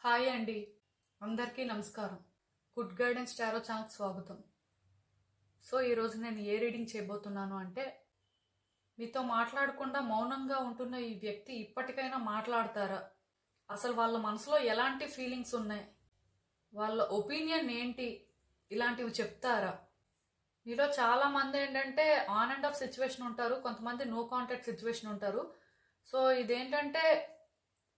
Hi అండి, అందరికీ నమస్కారం. గుడ్ గైడెన్స్ టారో ఛానల్కి స్వాగతం. సో ఈరోజు నేను ఏ రీడింగ్ చేయబోతున్నాను అంటే, మీతో మాట్లాడకుండా మౌనంగా ఉంటున్న ఈ వ్యక్తి ఇప్పటికైనా మాట్లాడతారా? అసలు వాళ్ళ మనసులో ఎలాంటి ఫీలింగ్స్ ఉన్నాయి, వాళ్ళ ఒపీనియన్ ఏంటి, ఇలాంటివి చెప్తారా? మీలో చాలా మంది ఏంటంటే ఆన్ అండ్ ఆఫ్ సిచ్యువేషన్ ఉంటారు, కొంతమంది నో కాంటాక్ట్ సిచ్యువేషన్ ఉంటారు. సో ఇదేంటంటే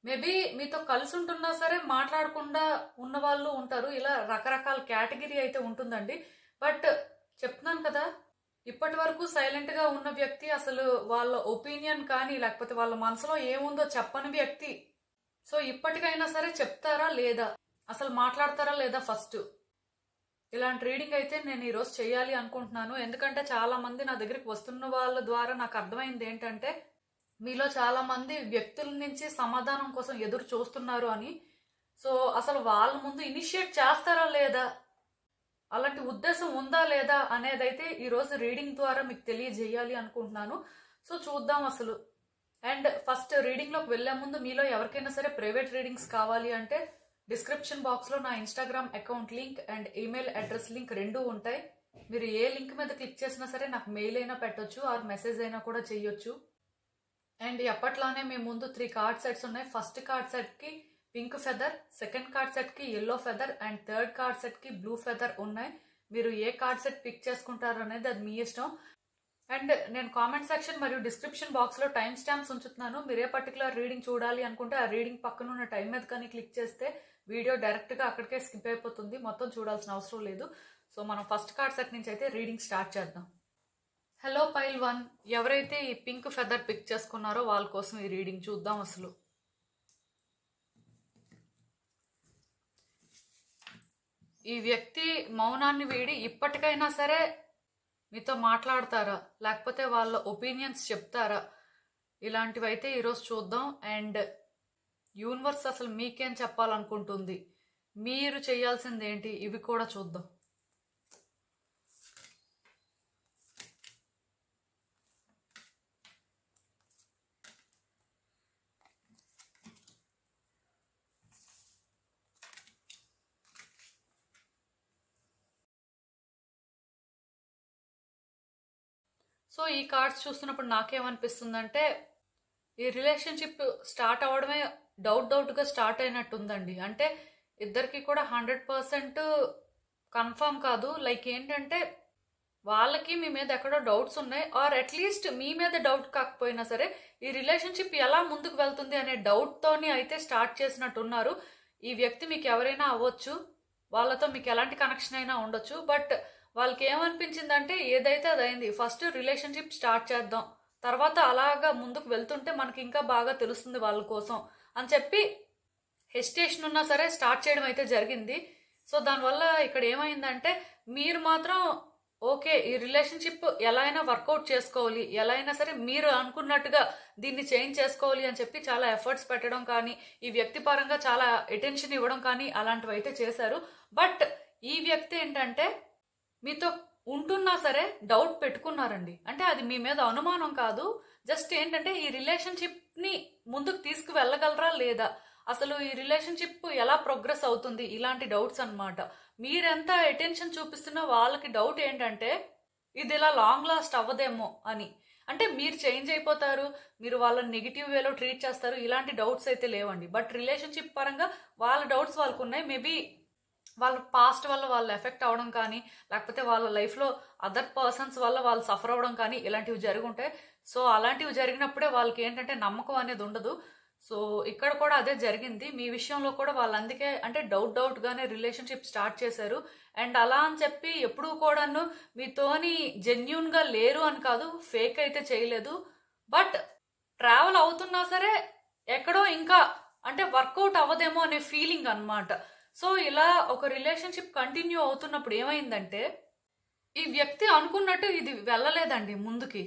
మేబీ మీతో కలిసి ఉంటున్నా సరే మాట్లాడకుండా ఉన్న వాళ్ళు ఉంటారు. ఇలా రకరకాల కేటగిరీ అయితే ఉంటుందండి. బట్ చెప్తున్నాను కదా, ఇప్పటి వరకు సైలెంట్ గా ఉన్న వ్యక్తి అసలు వాళ్ళ ఒపీనియన్ కానీ లేకపోతే వాళ్ళ మనసులో ఏముందో చెప్పని వ్యక్తి. సో ఇప్పటికైనా సరే చెప్తారా లేదా, అసలు మాట్లాడతారా లేదా ఫస్ట్. ఇలాంటి రీడింగ్ అయితే నేను ఈరోజు చేయాలి అనుకుంటున్నాను. ఎందుకంటే చాలా మంది నా దగ్గరికి వస్తున్న వాళ్ళ ద్వారా నాకు అర్థమైంది ఏంటంటే, మీలో చాలా మంది వ్యక్తుల నుంచి సమాధానం కోసం ఎదురు చూస్తున్నారు అని. సో అసలు వాళ్ళ ముందు ఇనిషియేట్ చేస్తారా లేదా, అలాంటి ఉద్దేశం ఉందా లేదా అనేదైతే ఈరోజు రీడింగ్ ద్వారా మీకు తెలియజేయాలి అనుకుంటున్నాను. సో చూద్దాం అసలు. అండ్ ఫస్ట్ రీడింగ్లోకి వెళ్లే ముందు మీలో ఎవరికైనా సరే ప్రైవేట్ రీడింగ్స్ కావాలి అంటే డిస్క్రిప్షన్ బాక్స్లో నా Instagram account link and email address link రెండూ ఉంటాయి. మీరు ఏ లింక్ మీద క్లిక్ చేసినా సరే నాకు మెయిల్ అయినా పెట్టొచ్చు ఆర్ మెసేజ్ అయినా కూడా చేయొచ్చు. అండ్ ఎప్పట్లానే మేము ముందు 3 కార్డ్ సెట్స్ ఉన్నాయి. ఫస్ట్ కార్డ్ సెట్ కి pink feather, second card set కి yellow feather and third card set కి బ్లూ ఫెదర్ ఉన్నాయి. మీరు ఏ కార్డ్ సెట్ పిక్ చేసుకుంటారు అనేది అది మీ ఇష్టం. అండ్ నేను కామెంట్ సెక్షన్ మరియు డిస్క్రిప్షన్ బాక్స్ లో టైం స్టాంప్స్ ఉంచుతున్నాను. మీరు ఏ పర్టికులర్ రీడింగ్ చూడాలి అనుకుంటే ఆ రీడింగ్ పక్కన ఉన్న టైం మీద కానీ క్లిక్ చేస్తే వీడియో డైరెక్ట్ గా అక్కడికే స్కిప్ అయిపోతుంది, మొత్తం చూడాల్సిన అవసరం లేదు. సో మనం ఫస్ట్ కార్డ్ సెట్ నుంచి అయితే రీడింగ్ స్టార్ట్ చేద్దాం. హలో పైల్ 1, ఎవరైతే ఈ పింక్ ఫెదర్ పిక్ చేసుకున్నారో వాళ్ళ కోసం ఈ రీడింగ్ చూద్దాం. అసలు ఈ వ్యక్తి మౌనాన్ని వీడి ఇప్పటికైనా సరే మీతో మాట్లాడతారా, లేకపోతే వాళ్ళ ఒపీనియన్స్ చెప్తారా, ఇలాంటివి అయితే ఈరోజు చూద్దాం. అండ్ యూనివర్స్ అసలు మీకేం చెప్పాలనుకుంటుంది, మీరు చేయాల్సింది ఏంటి, ఇవి కూడా చూద్దాం. సో ఈ కార్డ్స్ చూస్తున్నప్పుడు నాకేమనిపిస్తుందంటే, ఈ రిలేషన్షిప్ స్టార్ట్ అవ్వడమే డౌట్గా స్టార్ట్ అయినట్టుందండి. అంటే ఇద్దరికి కూడా 100% కన్ఫర్మ్ కాదు. లైక్ ఏంటంటే వాళ్ళకి మీ మీద ఎక్కడో డౌట్స్ ఉన్నాయి, ఆర్ అట్లీస్ట్ మీ మీద డౌట్ కాకపోయినా సరే ఈ రిలేషన్షిప్ ఎలా ముందుకు వెళ్తుంది అనే డౌట్తోని అయితే స్టార్ట్ చేసినట్టున్నారు. ఈ వ్యక్తి మీకు ఎవరైనా అవ్వచ్చు, వాళ్ళతో మీకు ఎలాంటి కనెక్షన్ అయినా ఉండొచ్చు. బట్ వాళ్ళకి ఏమనిపించిందంటే ఏదైతే అదైంది, ఫస్ట్ రిలేషన్షిప్ స్టార్ట్ చేద్దాం, తర్వాత అలాగా ముందుకు వెళ్తుంటే మనకి ఇంకా బాగా తెలుస్తుంది వాళ్ళ కోసం అని చెప్పి హెసిటేషన్ ఉన్నా సరే స్టార్ట్ చేయడం అయితే జరిగింది. సో దానివల్ల ఇక్కడ ఏమైందంటే మీరు మాత్రం ఓకే ఈ రిలేషన్షిప్ ఎలా అయినా వర్కౌట్ చేసుకోవాలి, ఎలా అయినా సరే మీరు అనుకున్నట్టుగా దీన్ని చేంజ్ చేసుకోవాలి అని చెప్పి చాలా ఎఫర్ట్స్ పెట్టడం కానీ ఈ వ్యక్తి పరంగా చాలా అటెన్షన్ ఇవ్వడం కానీ అలాంటివి అయితే చేశారు. బట్ ఈ వ్యక్తి ఏంటంటే మీతో ఉంటున్నా సరే డౌట్ పెట్టుకున్నారండి. అంటే అది మీ మీద అనుమానం కాదు, జస్ట్ ఏంటంటే ఈ రిలేషన్షిప్ ని ముందుకు తీసుకు వెళ్ళగలరా లేదా, అసలు ఈ రిలేషన్షిప్ ఎలా ప్రోగ్రెస్ అవుతుంది, ఇలాంటి డౌట్స్ అన్నమాట. మీరెంత అటెన్షన్ చూపిస్తున్నా వాళ్ళకి డౌట్ ఏంటంటే ఇది ఇలా లాంగ్ లాస్ట్ అవ్వదేమో అని. అంటే మీరు చేంజ్ అయిపోతారు, మీరు వాళ్ళని నెగిటివ్ వేలో ట్రీట్ చేస్తారు, ఇలాంటి డౌట్స్ అయితే లేవండి. బట్ రిలేషన్షిప్ పరంగా వాళ్ళ డౌట్స్ వాళ్ళకు ఉన్నాయి. మేబీ వాళ్ళ పాస్ట్ వల్ల వాళ్ళు ఎఫెక్ట్ అవ్వడం కానీ లేకపోతే వాళ్ళ లైఫ్లో అదర్ పర్సన్స్ వల్ల వాళ్ళు సఫర్ అవ్వడం కానీ ఇలాంటివి జరుగుంటాయి. సో అలాంటివి జరిగినప్పుడే వాళ్ళకి ఏంటంటే నమ్మకం అనేది ఉండదు. సో ఇక్కడ కూడా అదే జరిగింది మీ విషయంలో కూడా. వాళ్ళు అందుకే అంటే డౌట్గానే రిలేషన్షిప్ స్టార్ట్ చేశారు. అండ్ అలా అని చెప్పి ఎప్పుడూ కూడాను మీతోని జెన్యున్గా లేరు అని కాదు, ఫేక్ అయితే చేయలేదు. బట్ ట్రావెల్ అవుతున్నా సరే ఎక్కడో ఇంకా అంటే వర్కౌట్ అవ్వదేమో అనే ఫీలింగ్ అన్నమాట. సో ఇలా ఒక రిలేషన్షిప్ కంటిన్యూ అవుతున్నప్పుడు ఏమైందంటే ఈ వ్యక్తి అనుకున్నట్టు ఇది వెళ్ళలేదండి ముందుకి.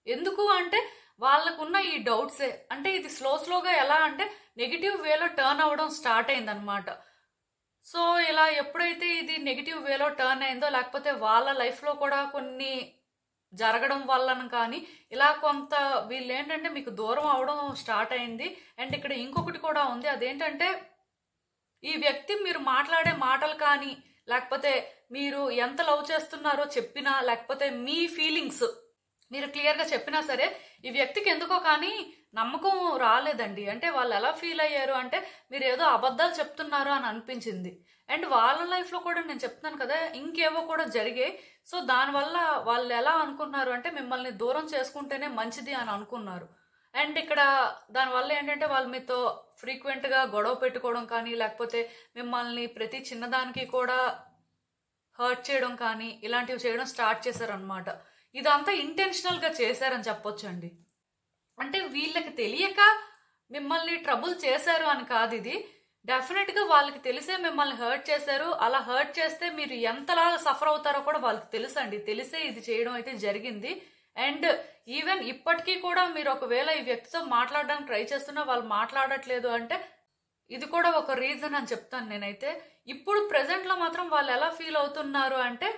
ఎందుకు అంటే వాళ్ళకున్న ఈ డౌట్సే. అంటే ఇది స్లోగా ఎలా అంటే నెగిటివ్ వేలో టర్న్ అవ్వడం స్టార్ట్ అయిందనమాట. సో ఇలా ఎప్పుడైతే ఇది నెగిటివ్ వేలో టర్న్ అయిందో లేకపోతే వాళ్ళ లైఫ్లో కూడా కొన్ని జరగడం వలన కానీ ఇలా కొంత వీళ్ళు ఏంటంటే మీకు దూరం అవడం స్టార్ట్ అయింది. అండ్ ఇక్కడ ఇంకొకటి కూడా ఉంది, అదేంటంటే ఈ వ్యక్తి మీరు మాట్లాడే మాటలు కానీ, లేకపోతే మీరు ఎంత లవ్ చేస్తున్నారో చెప్పినా, లేకపోతే మీ ఫీలింగ్స్ మీరు క్లియర్గా చెప్పినా సరే ఈ వ్యక్తికి ఎందుకో కానీ నమ్మకం రాలేదండి. అంటే వాళ్ళు ఎలా ఫీల్ అయ్యారు అంటే మీరు ఏదో అబద్ధాలు చెప్తున్నారు అని అనిపించింది. అండ్ వాళ్ళ లైఫ్లో కూడా నేను చెప్తున్నాను కదా, ఇంకేవో కూడా జరిగాయి. సో దానివల్ల వాళ్ళు ఎలా అనుకున్నారు అంటే మిమ్మల్ని దూరం చేసుకుంటేనే మంచిది అని అనుకున్నారు. అండ్ ఇక్కడ దానివల్ల ఏంటంటే వాళ్ళు మీతో ఫ్రీక్వెంట్గా గొడవ పెట్టుకోవడం కానీ, లేకపోతే మిమ్మల్ని ప్రతి చిన్నదానికి కూడా హర్ట్ చేయడం కానీ ఇలాంటివి చేయడం స్టార్ట్ చేశారనమాట. ఇదంతా ఇంటెన్షనల్గా చేశారని చెప్పొచ్చు అండి. అంటే వీళ్ళకి తెలియక మిమ్మల్ని ట్రబుల్ చేశారు అని కాదు, ఇది డెఫినెట్గా వాళ్ళకి తెలిసే మిమ్మల్ని హర్ట్ చేశారు. అలా హర్ట్ చేస్తే మీరు ఎంతలాగా సఫర్ అవుతారో కూడా వాళ్ళకి తెలుసు అండి. తెలిసే ఇది చేయడం అయితే జరిగింది. అండ్ ఈవెన్ ఇప్పటికీ కూడా మీరు ఒకవేళ ఈ వ్యక్తితో మాట్లాడడానికి ట్రై చేస్తున్నా వాళ్ళు మాట్లాడట్లేదు అంటే ఇది కూడా ఒక రీజన్ అని చెప్తాను నేనైతే. ఇప్పుడు ప్రెసెంట్లో మాత్రం వాళ్ళు ఎలా ఫీల్ అవుతున్నారు అంటే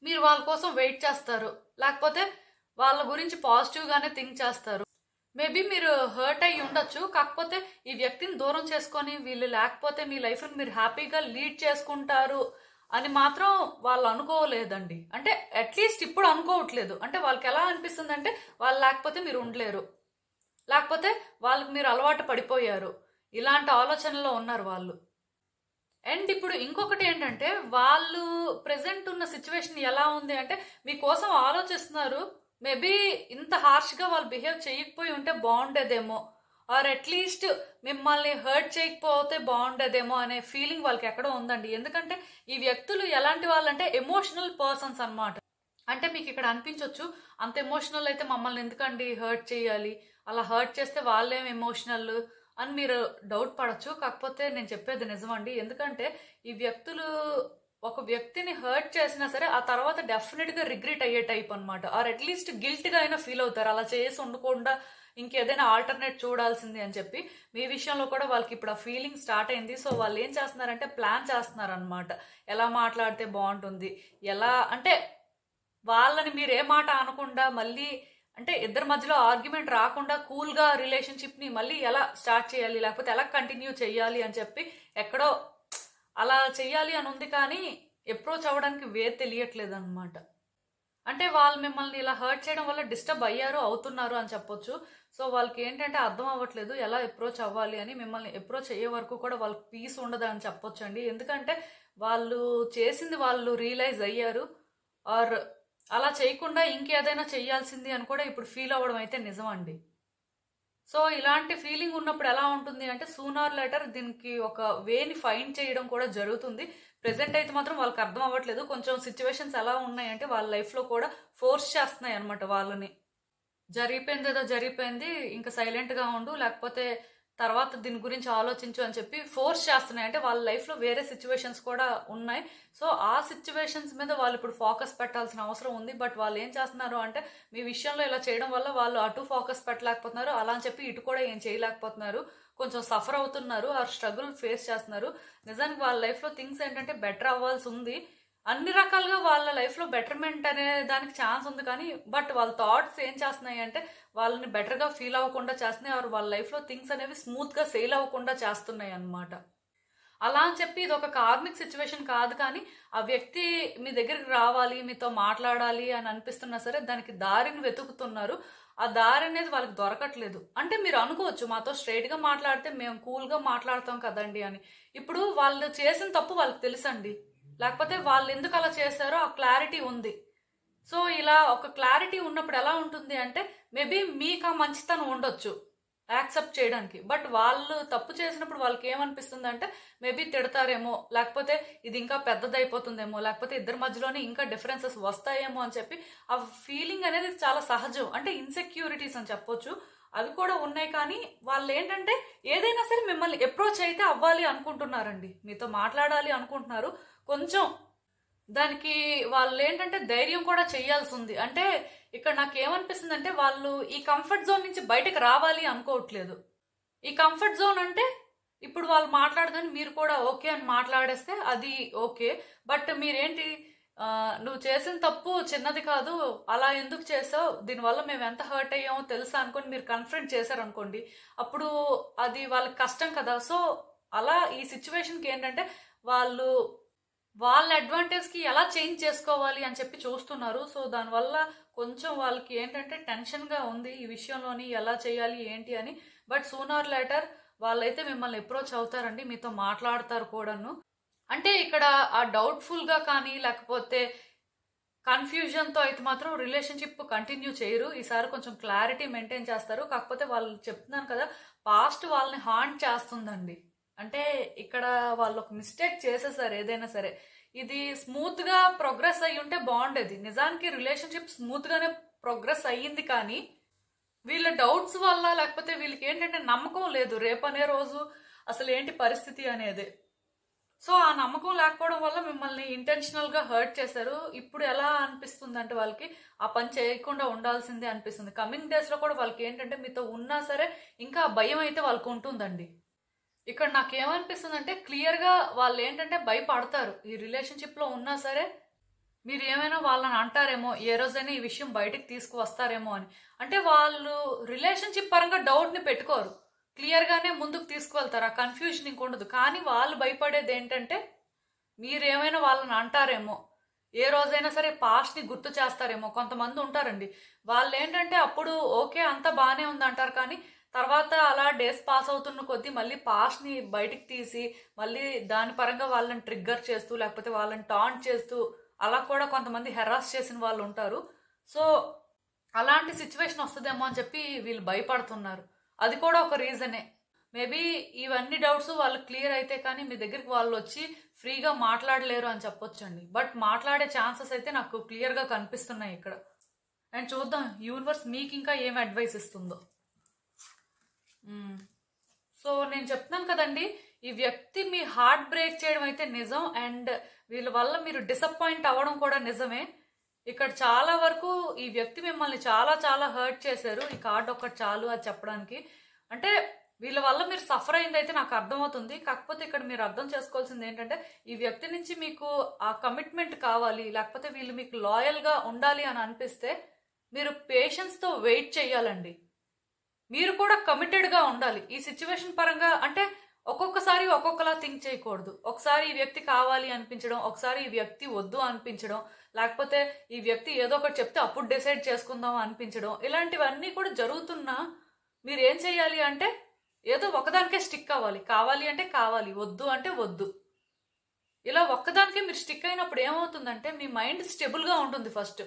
మీరు వాళ్ళ కోసం వెయిట్ చేస్తారు, లేకపోతే వాళ్ళ గురించి పాజిటివ్గానే థింక్ చేస్తారు. మేబీ మీరు హర్ట్ అయ్యి ఉండొచ్చు, కాకపోతే ఈ వ్యక్తిని దూరం చేసుకొని వీళ్ళు లేకపోతే మీ లైఫ్ని మీరు హ్యాపీగా లీడ్ చేసుకుంటారు అని మాత్రం వాళ్ళు అనుకోలేదండి. అంటే అట్లీస్ట్ ఇప్పుడు అనుకోవట్లేదు. అంటే వాళ్ళకి ఎలా అనిపిస్తుంది అంటే వాళ్ళు లేకపోతే మీరు ఉండలేరు, లేకపోతే వాళ్ళకి మీరు అలవాటు పడిపోయారు, ఇలాంటి ఆలోచనలో ఉన్నారు వాళ్ళు. అండ్ ఇప్పుడు ఇంకొకటి ఏంటంటే వాళ్ళు ప్రెసెంట్ ఉన్న సిచ్యువేషన్ ఎలా ఉంది అంటే మీకోసం ఆలోచిస్తున్నారు. మేబీ ఇంత హార్ష్గా వాళ్ళు బిహేవ్ చేయకపోయి ఉంటే బాగుండేదేమో, ఆర్ అట్లీస్ట్ మిమ్మల్ని హర్ట్ చేయకపోతే బాగుండేదేమో అనే ఫీలింగ్ వాళ్ళకి ఎక్కడో ఉందండి. ఎందుకంటే ఈ వ్యక్తులు ఎలాంటి వాళ్ళంటే ఎమోషనల్ పర్సన్స్ అన్నమాట. అంటే మీకు ఇక్కడ అనిపించవచ్చు అంత ఎమోషనల్ అయితే మమ్మల్ని ఎందుకండి హర్ట్ చేయాలి, అలా హర్ట్ చేస్తే వాళ్ళేం ఎమోషనల్ అని మీరు డౌట్ పడచ్చు. కాకపోతే నేను చెప్పేది నిజమండి. ఎందుకంటే ఈ వ్యక్తులు ఒక వ్యక్తిని హర్ట్ చేసినా సరే ఆ తర్వాత డెఫినెట్గా రిగ్రెట్ అయ్యే టైప్ అనమాట, ఆర్ అట్లీస్ట్ గిల్ట్గా అయినా ఫీల్ అవుతారు. అలా చేసి ఉండకుండా ఇంకేదైనా ఆల్టర్నేట్ చూడాల్సింది అని చెప్పి మీ విషయంలో కూడా వాళ్ళకి ఇప్పుడు ఆ ఫీలింగ్ స్టార్ట్ అయింది. సో వాళ్ళు ఏం చేస్తున్నారంటే ప్లాన్ చేస్తున్నారు అనమాట, ఎలా మాట్లాడితే బాగుంటుంది, ఎలా అంటే వాళ్ళని మీరు ఏ మాట అనకుండా మళ్ళీ అంటే ఇద్దరి మధ్యలో ఆర్గ్యుమెంట్ రాకుండా కూల్గా రిలేషన్షిప్ని మళ్ళీ ఎలా స్టార్ట్ చేయాలి, లేకపోతే ఎలా కంటిన్యూ చేయాలి అని చెప్పి ఎక్కడో అలా చెయ్యాలి అని ఉంది, కానీ అప్రోచ్ అవ్వడానికి తెలియట్లేదు అనమాట. అంటే వాళ్ళు మిమ్మల్ని ఇలా హర్ట్ చేయడం వల్ల డిస్టర్బ్ అవుతున్నారు అని చెప్పొచ్చు. సో వాళ్ళకి ఏంటంటే అర్థం అవ్వట్లేదు ఎలా అప్రోచ్ అవ్వాలి అని. మిమ్మల్ని అప్రోచ్ అయ్యే వరకు కూడా వాళ్ళకి పీస్ ఉండదు అని చెప్పొచ్చు అండి. ఎందుకంటే వాళ్ళు చేసింది వాళ్ళు రియలైజ్ అయ్యారు, ఆర్ అలా చేయకుండా ఇంకేదైనా చెయ్యాల్సింది అని కూడా ఇప్పుడు ఫీల్ అవ్వడం అయితే నిజం అండి. సో ఇలాంటి ఫీలింగ్ ఉన్నప్పుడు ఎలా ఉంటుంది అంటే సూనర్ లేటర్ దీనికి ఒక వేని ఫైండ్ చేయడం కూడా జరుగుతుంది. ప్రెసెంట్ అయితే మాత్రం వాళ్ళకి అర్థం అవ్వట్లేదు. కొంచెం సిచ్యువేషన్స్ ఎలా ఉన్నాయంటే వాళ్ళ లైఫ్లో కూడా ఫోర్స్ చేస్తున్నాయి అనమాట వాళ్ళని. జరిగిపోయింది ఏదో జరిగిపోయింది, ఇంకా సైలెంట్గా ఉండు, లేకపోతే తర్వాత దీని గురించి ఆలోచించు అని చెప్పి ఫోర్స్ చేస్తున్నాయి. అంటే వాళ్ళ లైఫ్లో వేరే సిచ్యువేషన్స్ కూడా ఉన్నాయి. సో ఆ సిచ్యువేషన్స్ మీద వాళ్ళు ఇప్పుడు ఫోకస్ పెట్టాల్సిన అవసరం ఉంది. బట్ వాళ్ళు ఏం చేస్తున్నారు అంటే మీ విషయంలో ఇలా చేయడం వల్ల వాళ్ళు అటు ఫోకస్ పెట్టలేకపోతున్నారు, అలా అని చెప్పి ఇటు కూడా ఏం చేయలేకపోతున్నారు, కొంచెం సఫర్ అవుతున్నారు, ఆ స్ట్రగుల్ ఫేస్ చేస్తున్నారు. నిజానికి వాళ్ళ లైఫ్లో థింగ్స్ ఏంటంటే బెటర్ అవ్వాల్సి ఉంది, అన్ని రకాలుగా వాళ్ళ లైఫ్లో బెటర్మెంట్ అనే దానికి ఛాన్స్ ఉంది. కానీ బట్ వాళ్ళ థాట్స్ ఏం చేస్తున్నాయి అంటే వాళ్ళని బెటర్గా ఫీల్ అవ్వకుండా చేస్తున్నాయి, ఆర్ వాళ్ళ లైఫ్లో థింగ్స్ అనేవి స్మూత్గా సేల్ అవ్వకుండా చేస్తున్నాయి అన్నమాట. అలా అని చెప్పి ఇది ఒక కార్మిక్ సిచ్యువేషన్ కాదు, కానీ ఆ వ్యక్తి మీ దగ్గరికి రావాలి, మీతో మాట్లాడాలి అని అనిపిస్తున్నా సరే దానికి దారిని వెతుకుతున్నారు. ఆ దారి అనేది వాళ్ళకి దొరకట్లేదు. అంటే మీరు అనుకోవచ్చు మాతో స్ట్రైట్గా మాట్లాడితే మేము కూల్గా మాట్లాడతాం కదండి అని. ఇప్పుడు వాళ్ళు చేసిన తప్పు వాళ్ళకి తెలుసండి, లేకపోతే వాళ్ళు ఎందుకు అలా చేశారో ఆ క్లారిటీ ఉంది. సో ఇలా ఒక క్లారిటీ ఉన్నప్పుడు ఎలా ఉంటుంది అంటే మేబీ మీకు ఆ మంచితనం ఉండొచ్చు యాక్సెప్ట్ చేయడానికి, బట్ వాళ్ళు తప్పు చేసినప్పుడు వాళ్ళకి ఏమనిపిస్తుంది అంటే మేబీ తిడతారేమో, లేకపోతే ఇది ఇంకా పెద్దదైపోతుందేమో, లేకపోతే ఇద్దరి మధ్యలోనే ఇంకా డిఫరెన్సెస్ వస్తాయేమో అని చెప్పి ఆ ఫీలింగ్ అనేది చాలా సహజం. అంటే ఇన్సెక్యూరిటీస్ అని చెప్పొచ్చు, అవి కూడా ఉన్నాయి. కానీ వాళ్ళు ఏంటంటే ఏదైనా సరే మిమ్మల్ని అప్రోచ్ అయితే అవ్వాలి అనుకుంటున్నారండి, మీతో మాట్లాడాలి అనుకుంటున్నారు. కొంచెం దానికి వాళ్ళు ఏంటంటే ధైర్యం కూడా చేయాల్సి ఉంది. అంటే ఇక్కడ నాకు ఏమనిపిస్తుంది అంటే వాళ్ళు ఈ కంఫర్ట్ జోన్ నుంచి బయటకు రావాలి అనుకోవట్లేదు. ఈ కంఫర్ట్ జోన్ అంటే ఇప్పుడు వాళ్ళు మాట్లాడదని మీరు కూడా ఓకే అని మాట్లాడేస్తే అది ఓకే, బట్ మీరేంటి నువ్వు చేసిన తప్పు చిన్నది కాదు, అలా ఎందుకు చేసావు, దీనివల్ల మేము ఎంత హర్ట్ అయ్యామో తెలుసా అనుకోని మీరు కన్ఫ్రంట్ చేశారనుకోండి, అప్పుడు అది వాళ్ళకి కష్టం కదా. సో అలా ఈ సిచ్యువేషన్కి ఏంటంటే వాళ్ళు వాళ్ళ అడ్వాంటేజ్కి ఎలా చేంజ్ చేసుకోవాలి అని చెప్పి చూస్తున్నారు. సో దానివల్ల కొంచెం వాళ్ళకి ఏంటంటే టెన్షన్గా ఉంది ఈ విషయంలోని, ఎలా చేయాలి ఏంటి అని. బట్ సూనర్ లేటర్ వాళ్ళైతే మిమ్మల్ని అప్రోచ్ అవుతారండి, మీతో మాట్లాడతారు కూడాను. అంటే ఇక్కడ ఆ డౌట్ఫుల్గా కానీ లేకపోతే కన్ఫ్యూజన్తో అయితే మాత్రం రిలేషన్షిప్ కంటిన్యూ చేయరు. ఈసారి కొంచెం క్లారిటీ మెయింటైన్ చేస్తారు. కాకపోతే వాళ్ళు చెప్తున్నాను కదా, పాస్ట్ వాళ్ళని హాంట్ చేస్తుందండి. అంటే ఇక్కడ వాళ్ళు ఒక మిస్టేక్ చేసేసారు ఏదైనా సరే. ఇది స్మూత్ గా ప్రోగ్రెస్ అయ్యి ఉంటే బాగుండేది. నిజానికి రిలేషన్షిప్ స్మూత్ గానే ప్రోగ్రెస్ అయ్యింది, కానీ వీళ్ళ డౌట్స్ వల్ల లేకపోతే వీళ్ళకి ఏంటంటే నమ్మకం లేదు రేపనే రోజు అసలు ఏంటి పరిస్థితి అనేది. సో ఆ నమ్మకం లేకపోవడం వల్ల మిమ్మల్ని ఇంటెన్షనల్ గా హర్ట్ చేశారు. ఇప్పుడు ఎలా అనిపిస్తుంది అంటే వాళ్ళకి ఆ పని చేయకుండా ఉండాల్సిందే అనిపిస్తుంది. కమింగ్ డేస్ లో కూడా వాళ్ళకి ఏంటంటే మీతో ఉన్నా సరే ఇంకా భయం అయితే వాళ్ళకు ఉంటుందండి. ఇక్కడ నాకేమనిపిస్తుంది అంటే క్లియర్ గా వాళ్ళు ఏంటంటే భయపడతారు. ఈ రిలేషన్షిప్ లో ఉన్నా సరే మీరు ఏమైనా వాళ్ళని అంటారేమో, ఏ రోజైనా ఈ విషయం బయటికి తీసుకువస్తారేమో అని. అంటే వాళ్ళు రిలేషన్షిప్ పరంగా డౌట్ ని పెట్టుకోరు, క్లియర్ గానే ముందుకు తీసుకువెళ్తారు. ఆ కన్ఫ్యూజన్ ఇంకొండదు. కానీ వాళ్ళు భయపడేది ఏంటంటే మీరేమైనా వాళ్ళని అంటారేమో, ఏ రోజైనా సరే పాస్ట్ ని గుర్తు చేస్తారేమో. కొంతమంది ఉంటారండి, వాళ్ళు ఏంటంటే అప్పుడు ఓకే అంతా బాగానే ఉంది అంటారు, కానీ తర్వాత అలా డేస్ పాస్ అవుతున్న కొద్దీ మళ్ళీ పాస్ట్ ని బయటికి తీసి మళ్ళీ దాని పరంగా వాళ్ళని ట్రిగ్గర్ చేస్తూ లేకపోతే వాళ్ళని టాంట్ చేస్తూ అలా కూడా కొంతమంది హెరాస్ చేసిన వాళ్ళు ఉంటారు. సో అలాంటి సిచ్యువేషన్ వస్తుందేమో అని చెప్పి వీళ్ళు భయపడుతున్నారు. అది కూడా ఒక రీజనే. మేబీ ఇవన్నీ డౌట్స్ వాళ్ళు క్లియర్ అయితే కానీ మీ దగ్గరికి వాళ్ళు వచ్చి ఫ్రీగా మాట్లాడలేరు అని చెప్పొచ్చండి. బట్ మాట్లాడే ఛాన్సెస్ అయితే నాకు క్లియర్ గా కనిపిస్తున్నాయి ఇక్కడ. అండ్ చూద్దాం యూనివర్స్ మీకు ఇంకా ఏం అడ్వైస్ ఇస్తుందో. సో నేను చెప్తున్నాను కదండి, ఈ వ్యక్తి మీ హార్ట్ బ్రేక్ చేయడం అయితే నిజం, అండ్ వీళ్ళ వల్ల మీరు డిసప్పాయింట్ అవ్వడం కూడా నిజమే. ఇక్కడ చాలా వరకు ఈ వ్యక్తి మిమ్మల్ని చాలా చాలా హర్ట్ చేశారు. ఈ కార్డ్ ఒక్కటి చాలు అది చెప్పడానికి. అంటే వీళ్ళ వల్ల మీరు సఫర్ అయింది అయితే నాకు అర్థమవుతుంది. కాకపోతే ఇక్కడ మీరు అర్థం చేసుకోవాల్సింది ఏంటంటే ఈ వ్యక్తి నుంచి మీకు ఆ కమిట్మెంట్ కావాలి, లేకపోతే వీళ్ళు మీకు లాయల్ గా ఉండాలి అని అనిపిస్తే మీరు పేషెన్స్ తో వెయిట్ చేయాలండి. మీరు కూడా కమిటెడ్ గా ఉండాలి ఈ సిచ్యువేషన్ పరంగా. అంటే ఒక్కొక్కసారి ఒక్కొక్కలా థింక్ చేయకూడదు. ఒకసారి ఈ వ్యక్తి కావాలి అనిపించడం, ఒకసారి ఈ వ్యక్తి వద్దు అనిపించడం, లేకపోతే ఈ వ్యక్తి ఏదో ఒకటి చెప్తే అప్పుడు డిసైడ్ చేసుకుందాం అనిపించడం, ఇలాంటివన్నీ కూడా జరుగుతున్నా మీరు ఏం చేయాలి అంటే ఏదో ఒకదానికే స్టిక్ అవ్వాలి. కావాలి అంటే కావాలి, వద్దు అంటే వద్దు. ఇలా ఒక్కదానికే మీరు స్టిక్ అయినప్పుడు ఏమవుతుందంటే మీ మైండ్ స్టెబుల్ గా ఉంటుంది. ఫస్ట్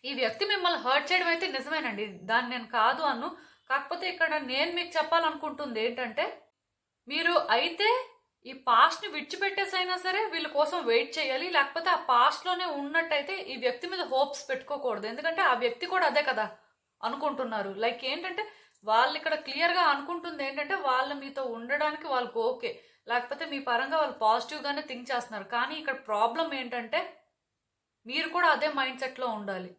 ఈ వ్యక్తి మిమ్మల్ని హర్ట్ చేయడం అయితే నిజమేనండి, దాన్ని నేను కాదు అను. కాకపోతే ఇక్కడ నేను మీకు చెప్పాలనుకుంటుంది ఏంటంటే మీరు అయితే ఈ పాస్ట్ ని విడిచిపెట్టేసైనా సరే వీళ్ళ కోసం వెయిట్ చేయాలి. లేకపోతే ఆ పాస్ట్ లోనే ఉన్నట్టయితే ఈ వ్యక్తి మీద హోప్స్ పెట్టుకోకూడదు. ఎందుకంటే ఆ వ్యక్తి కూడా అదే కదా అనుకుంటున్నారు. లైక్ ఏంటంటే వాళ్ళు ఇక్కడ క్లియర్ గా అనుకుంటుంది ఏంటంటే వాళ్ళు మీతో ఉండడానికి వాళ్ళకి ఓకే, లేకపోతే మీ పరంగా వాళ్ళు పాజిటివ్ గానే థింక్ చేస్తున్నారు. కానీ ఇక్కడ ప్రాబ్లం ఏంటంటే మీరు కూడా అదే మైండ్ సెట్ లో ఉండాలి.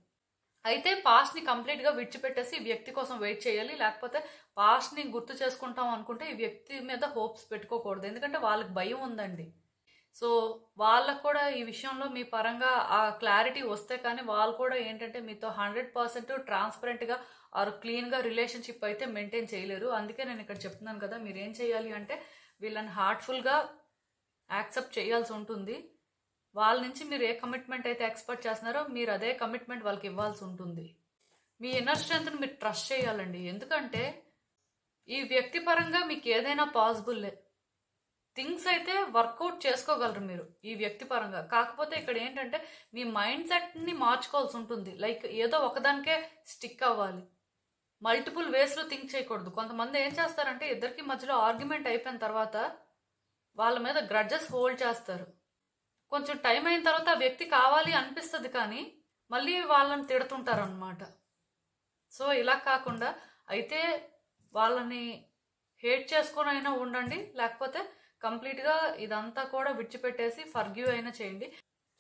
అయితే పాస్ట్ ని కంప్లీట్ గా విడిచిపెట్టేసి ఈ వ్యక్తి కోసం వెయిట్ చేయాలి. లేకపోతే పాస్ట్ ని గుర్తు చేసుకుంటాం అనుకుంటే ఈ వ్యక్తి మీద హోప్స్ పెట్టుకోకూడదు. ఎందుకంటే వాళ్ళకి భయం ఉందండి. సో వాళ్ళకు కూడా ఈ విషయంలో మీ పరంగా ఆ క్లారిటీ వస్తే కానీ వాళ్ళు కూడా ఏంటంటే మీతో 100% ట్రాన్స్పరెంట్ గా ఆర్ క్లీన్ గా రిలేషన్షిప్ అయితే మెయింటైన్ చేయలేరు. అందుకే నేను ఇక్కడ చెప్తున్నాను కదా, మీరు ఏం చేయాలి అంటే వీళ్ళని హార్ట్ఫుల్ గా యాక్సెప్ట్ చేయాల్సి ఉంటుంది. వాళ్ళ నుంచి మీరు ఏ కమిట్మెంట్ అయితే ఎక్స్పెక్ట్ చేస్తున్నారో మీరు అదే కమిట్మెంట్ వాళ్ళకి ఇవ్వాల్సి ఉంటుంది. మీ ఇన్నర్ స్ట్రెంగ్త్ని మీరు ట్రస్ట్ చేయాలండి. ఎందుకంటే ఈ వ్యక్తి పరంగా మీకు ఏదైనా పాసిబుల్ థింగ్స్ అయితే వర్కౌట్ చేసుకోగలరు మీరు ఈ వ్యక్తి పరంగా. కాకపోతే ఇక్కడ ఏంటంటే మీ మైండ్ సెట్ని మార్చుకోవాల్సి ఉంటుంది. లైక్ ఏదో ఒకదానికే స్టిక్ అవ్వాలి, మల్టిపుల్ వేస్లో థింక్ చేయకూడదు. కొంతమంది ఏం చేస్తారంటే ఇద్దరికి మధ్యలో ఆర్గ్యుమెంట్ అయిపోయిన తర్వాత వాళ్ళ మీద గ్రడ్జెస్ హోల్డ్ చేస్తారు. కొంచెం టైం అయిన తర్వాత ఆ వ్యక్తి కావాలి అనిపిస్తుంది, కానీ మళ్ళీ వాళ్ళని తిడుతుంటారు అన్నమాట. సో ఇలా కాకుండా అయితే వాళ్ళని హేట్ చేసుకొని అయినా ఉండండి, లేకపోతే కంప్లీట్గా ఇదంతా కూడా విడిచిపెట్టేసి ఫర్గివ్ అయినా చేయండి.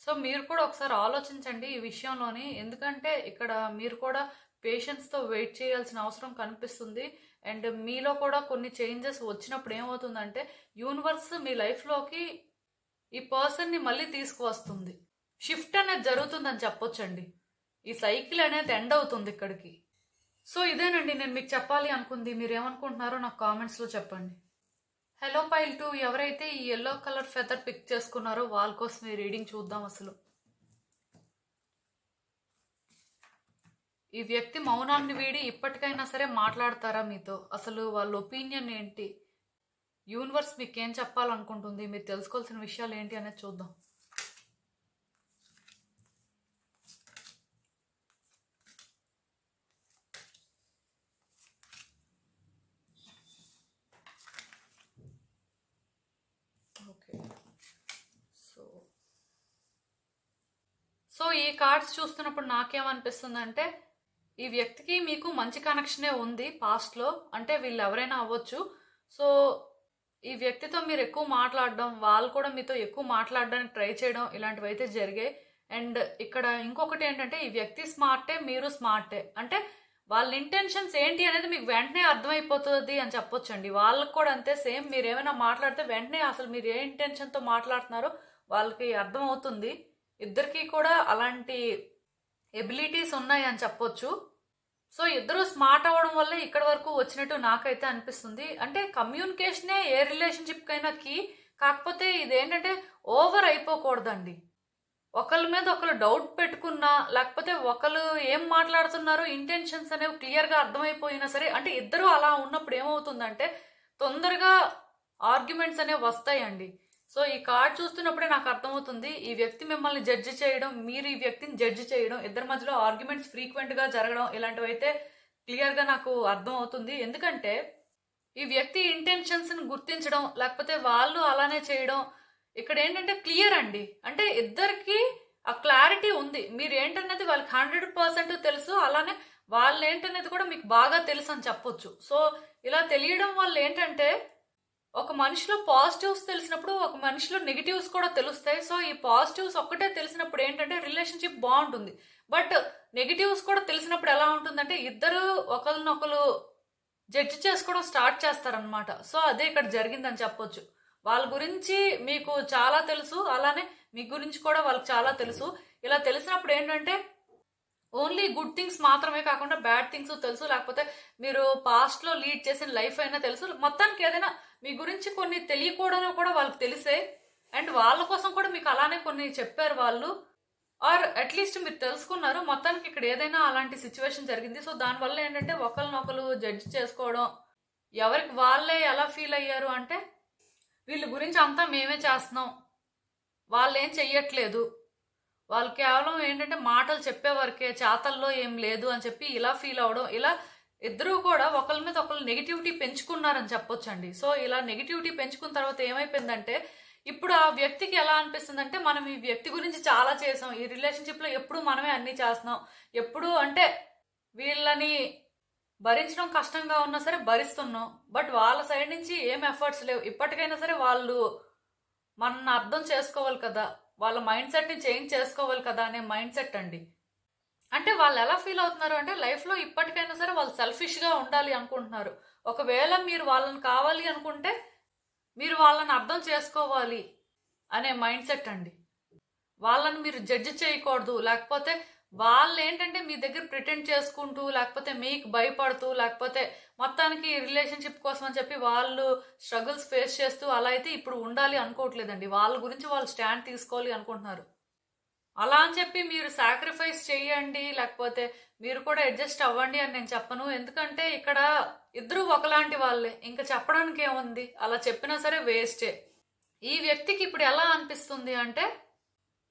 సో మీరు కూడా ఒకసారి ఆలోచించండి ఈ విషయంలోని. ఎందుకంటే ఇక్కడ మీరు కూడా పేషెన్స్తో వెయిట్ చేయాల్సిన అవసరం కనిపిస్తుంది. అండ్ మీలో కూడా కొన్ని చేంజెస్ వచ్చినప్పుడు ఏమవుతుందంటే యూనివర్స్ మీ లైఫ్లోకి ఈ పర్సన్ని మళ్ళీ తీసుకువస్తుంది. షిఫ్ట్ అనేది జరుగుతుందని చెప్పొచ్చండి. ఈ సైకిల్ అనేది ఎండ్ అవుతుంది ఇక్కడికి. సో ఇదేనండి నేను మీకు చెప్పాలి అనుకుంది. మీరు ఏమనుకుంటున్నారో నాకు కామెంట్స్లో చెప్పండి. హలో పైల్ 2 ఎవరైతే ఈ యెల్లో కలర్ ఫెదర్ పిక్ చేసుకున్నారో వాళ్ళ కోసం ఈ రీడింగ్ చూద్దాం. అసలు ఈ వ్యక్తి మౌనాన్ని వీడి ఇప్పటికైనా సరే మాట్లాడతారా మీతో? అసలు వాళ్ళ ఒపీనియన్ ఏంటి? యూనివర్స్ మీకు ఏం చెప్పాలనుకుంటుంది? మీరు తెలుసుకోవాల్సిన విషయాలు ఏంటి అనేది చూద్దాం. సో ఈ కార్డ్స్ చూస్తున్నప్పుడు నాకేమనిపిస్తుంది అంటే ఈ వ్యక్తికి మీకు మంచి కనెక్షనే ఉంది పాస్ట్లో, అంటే వీళ్ళు ఎవరైనా అవ్వచ్చు. సో ఈ వ్యక్తితో మీరు ఎక్కువ మాట్లాడడం, వాళ్ళు కూడా మీతో ఎక్కువ మాట్లాడడానికి ట్రై చేయడం ఇలాంటివి అయితే జరిగాయి. అండ్ ఇక్కడ ఇంకొకటి ఏంటంటే ఈ వ్యక్తి స్మార్టే, మీరు స్మార్టే. అంటే వాళ్ళ ఇంటెన్షన్స్ ఏంటి అనేది మీకు వెంటనే అర్థమైపోతుంది అని చెప్పొచ్చండి. వాళ్ళకి కూడా అంతే, సేమ్ మీరు ఏమైనా మాట్లాడితే వెంటనే అసలు మీరు ఏ ఇంటెన్షన్తో మాట్లాడుతున్నారో వాళ్ళకి అర్థమవుతుంది. ఇద్దరికి కూడా అలాంటి ఎబిలిటీస్ ఉన్నాయి అని చెప్పొచ్చు. సో ఇద్దరు స్మార్ట్ అవ్వడం వల్ల ఇక్కడ వరకు వచ్చినట్టు నాకైతే అనిపిస్తుంది. అంటే కమ్యూనికేషనే ఏ రిలేషన్షిప్ కైనా కీ. కాకపోతే ఇదేంటంటే ఓవర్ అయిపోకూడదండి. ఒకళ్ళ మీద ఒకరు డౌట్ పెట్టుకున్నా, లేకపోతే ఒకరు ఏం మాట్లాడుతున్నారో ఇంటెన్షన్స్ అనేవి క్లియర్గా అర్థమైపోయినా సరే, అంటే ఇద్దరు అలా ఉన్నప్పుడు ఏమవుతుందంటే తొందరగా ఆర్గ్యుమెంట్స్ అనేవి వస్తాయండి. సో ఈ కార్డ్ చూస్తున్నప్పుడే నాకు అర్థమవుతుంది ఈ వ్యక్తి మిమ్మల్ని జడ్జి చేయడం, మీరు ఈ వ్యక్తిని జడ్జి చేయడం, ఇద్దరి మధ్యలో ఆర్గ్యుమెంట్స్ ఫ్రీక్వెంట్గా జరగడం ఇలాంటివి అయితే క్లియర్గా నాకు అర్థం అవుతుంది. ఎందుకంటే ఈ వ్యక్తి ఇంటెన్షన్స్ని గుర్తించడం, లేకపోతే వాళ్ళు అలానే చేయడం ఇక్కడ ఏంటంటే క్లియర్ అండి. అంటే ఇద్దరికి ఆ క్లారిటీ ఉంది. మీరు ఏంటనేది వాళ్ళకి 100% తెలుసు, అలానే వాళ్ళు ఏంటనేది కూడా మీకు బాగా తెలుసు అని చెప్పొచ్చు. సో ఇలా తెలియడం వల్ల ఏంటంటే ఒక మనిషిలో పాజిటివ్స్ తెలిసినప్పుడు ఒక మనిషిలో నెగిటివ్స్ కూడా తెలుస్తాయి. సో ఈ పాజిటివ్స్ ఒక్కటే తెలిసినప్పుడు ఏంటంటే రిలేషన్షిప్ బాగుంటుంది. బట్ నెగిటివ్స్ కూడా తెలిసినప్పుడు ఎలా ఉంటుందంటే ఇద్దరు ఒకరినొకరు జడ్జి చేసుకోవడం స్టార్ట్ చేస్తారనమాట. సో అదే ఇక్కడ జరిగిందని చెప్పొచ్చు. వాళ్ళ గురించి మీకు చాలా తెలుసు, అలానే మీ గురించి కూడా వాళ్ళకి చాలా తెలుసు. ఇలా తెలిసినప్పుడు ఏంటంటే ఓన్లీ గుడ్ థింగ్స్ మాత్రమే కాకుండా బ్యాడ్ థింగ్స్ తెలుసు, లేకపోతే మీరు పాస్ట్లో లీడ్ చేసిన లైఫ్ అయినా తెలుసు. మొత్తానికి ఏదైనా మీ గురించి కొన్ని తెలియకూడదు కూడా వాళ్ళకి తెలిసే. అండ్ వాళ్ళ కోసం కూడా మీకు అలానే కొన్ని చెప్పారు వాళ్ళు, ఆర్ అట్లీస్ట్ మీరు తెలుసుకున్నారు. మొత్తానికి ఇక్కడ ఏదైనా అలాంటి సిచ్యువేషన్ జరిగింది. సో దానివల్ల ఏంటంటే ఒకరినొకరు జడ్జి చేసుకోవడం, ఎవరికి వాళ్ళే ఎలా ఫీల్ అయ్యారు అంటే వీళ్ళ గురించి అంతా మేమే చేస్తున్నాం, వాళ్ళు ఏం చెయ్యట్లేదు, వాళ్ళు కేవలం ఏంటంటే మాటలు చెప్పేవరకే, చేతల్లో ఏం లేదు అని చెప్పి ఇలా ఫీల్ అవడం, ఇలా ఇద్దరూ కూడా ఒకరి మీద ఒకరు నెగిటివిటీ పెంచుకున్నారని చెప్పొచ్చండి. సో ఇలా నెగిటివిటీ పెంచుకున్న తర్వాత ఏమైపోయిందంటే ఇప్పుడు ఆ వ్యక్తికి ఎలా అనిపిస్తుందంటే మనం ఈ వ్యక్తి గురించి చాలా చేసాం, ఈ రిలేషన్షిప్లో ఎప్పుడు మనమే అన్ని చేస్తున్నాం, ఎప్పుడు అంటే వీళ్ళని భరించడం కష్టంగా ఉన్నా సరే భరిస్తున్నాం, బట్ వాళ్ళ సైడ్ నుంచి ఏం ఎఫర్ట్స్ లేవు. ఇప్పటికైనా సరే వాళ్ళు మనల్ని అర్థం చేసుకోవాలి కదా, వాళ్ళ మైండ్ సెట్ని చేంజ్ చేసుకోవాలి కదా అనే మైండ్ సెట్ అండి. అంటే వాళ్ళు ఎలా ఫీల్ అవుతున్నారు అంటే లైఫ్లో ఇప్పటికైనా సరే వాళ్ళు సెల్ఫిష్గా ఉండాలి అనుకుంటున్నారు. ఒకవేళ మీరు వాళ్ళని కావాలి అనుకుంటే మీరు వాళ్ళని అర్థం చేసుకోవాలి అనే మైండ్ సెట్ అండి. వాళ్ళని మీరు జడ్జి చేయకూడదు, లేకపోతే వాళ్ళు ఏంటంటే మీ దగ్గర ప్రిటెండ్ చేసుకుంటూ, లేకపోతే మీకు భయపడుతూ, లేకపోతే మొత్తానికి రిలేషన్షిప్ కోసం అని చెప్పి వాళ్ళు స్ట్రగుల్స్ ఫేస్ చేస్తూ అలా అయితే ఇప్పుడు ఉండాలి అనుకోవట్లేదండి. వాళ్ళ గురించి వాళ్ళు స్టాండ్ తీసుకోవాలి అనుకుంటున్నారు. అలా అని చెప్పి మీరు సాక్రిఫైస్ చేయండి, లేకపోతే మీరు కూడా అడ్జస్ట్ అవ్వండి అని నేను చెప్పను. ఎందుకంటే ఇక్కడ ఇద్దరు ఒకలాంటి వాళ్ళే, ఇంకా చెప్పడానికి ఏముంది, అలా చెప్పినా సరే వేస్టే. ఈ వ్యక్తికి ఇప్పుడు ఎలా అనిపిస్తుంది అంటే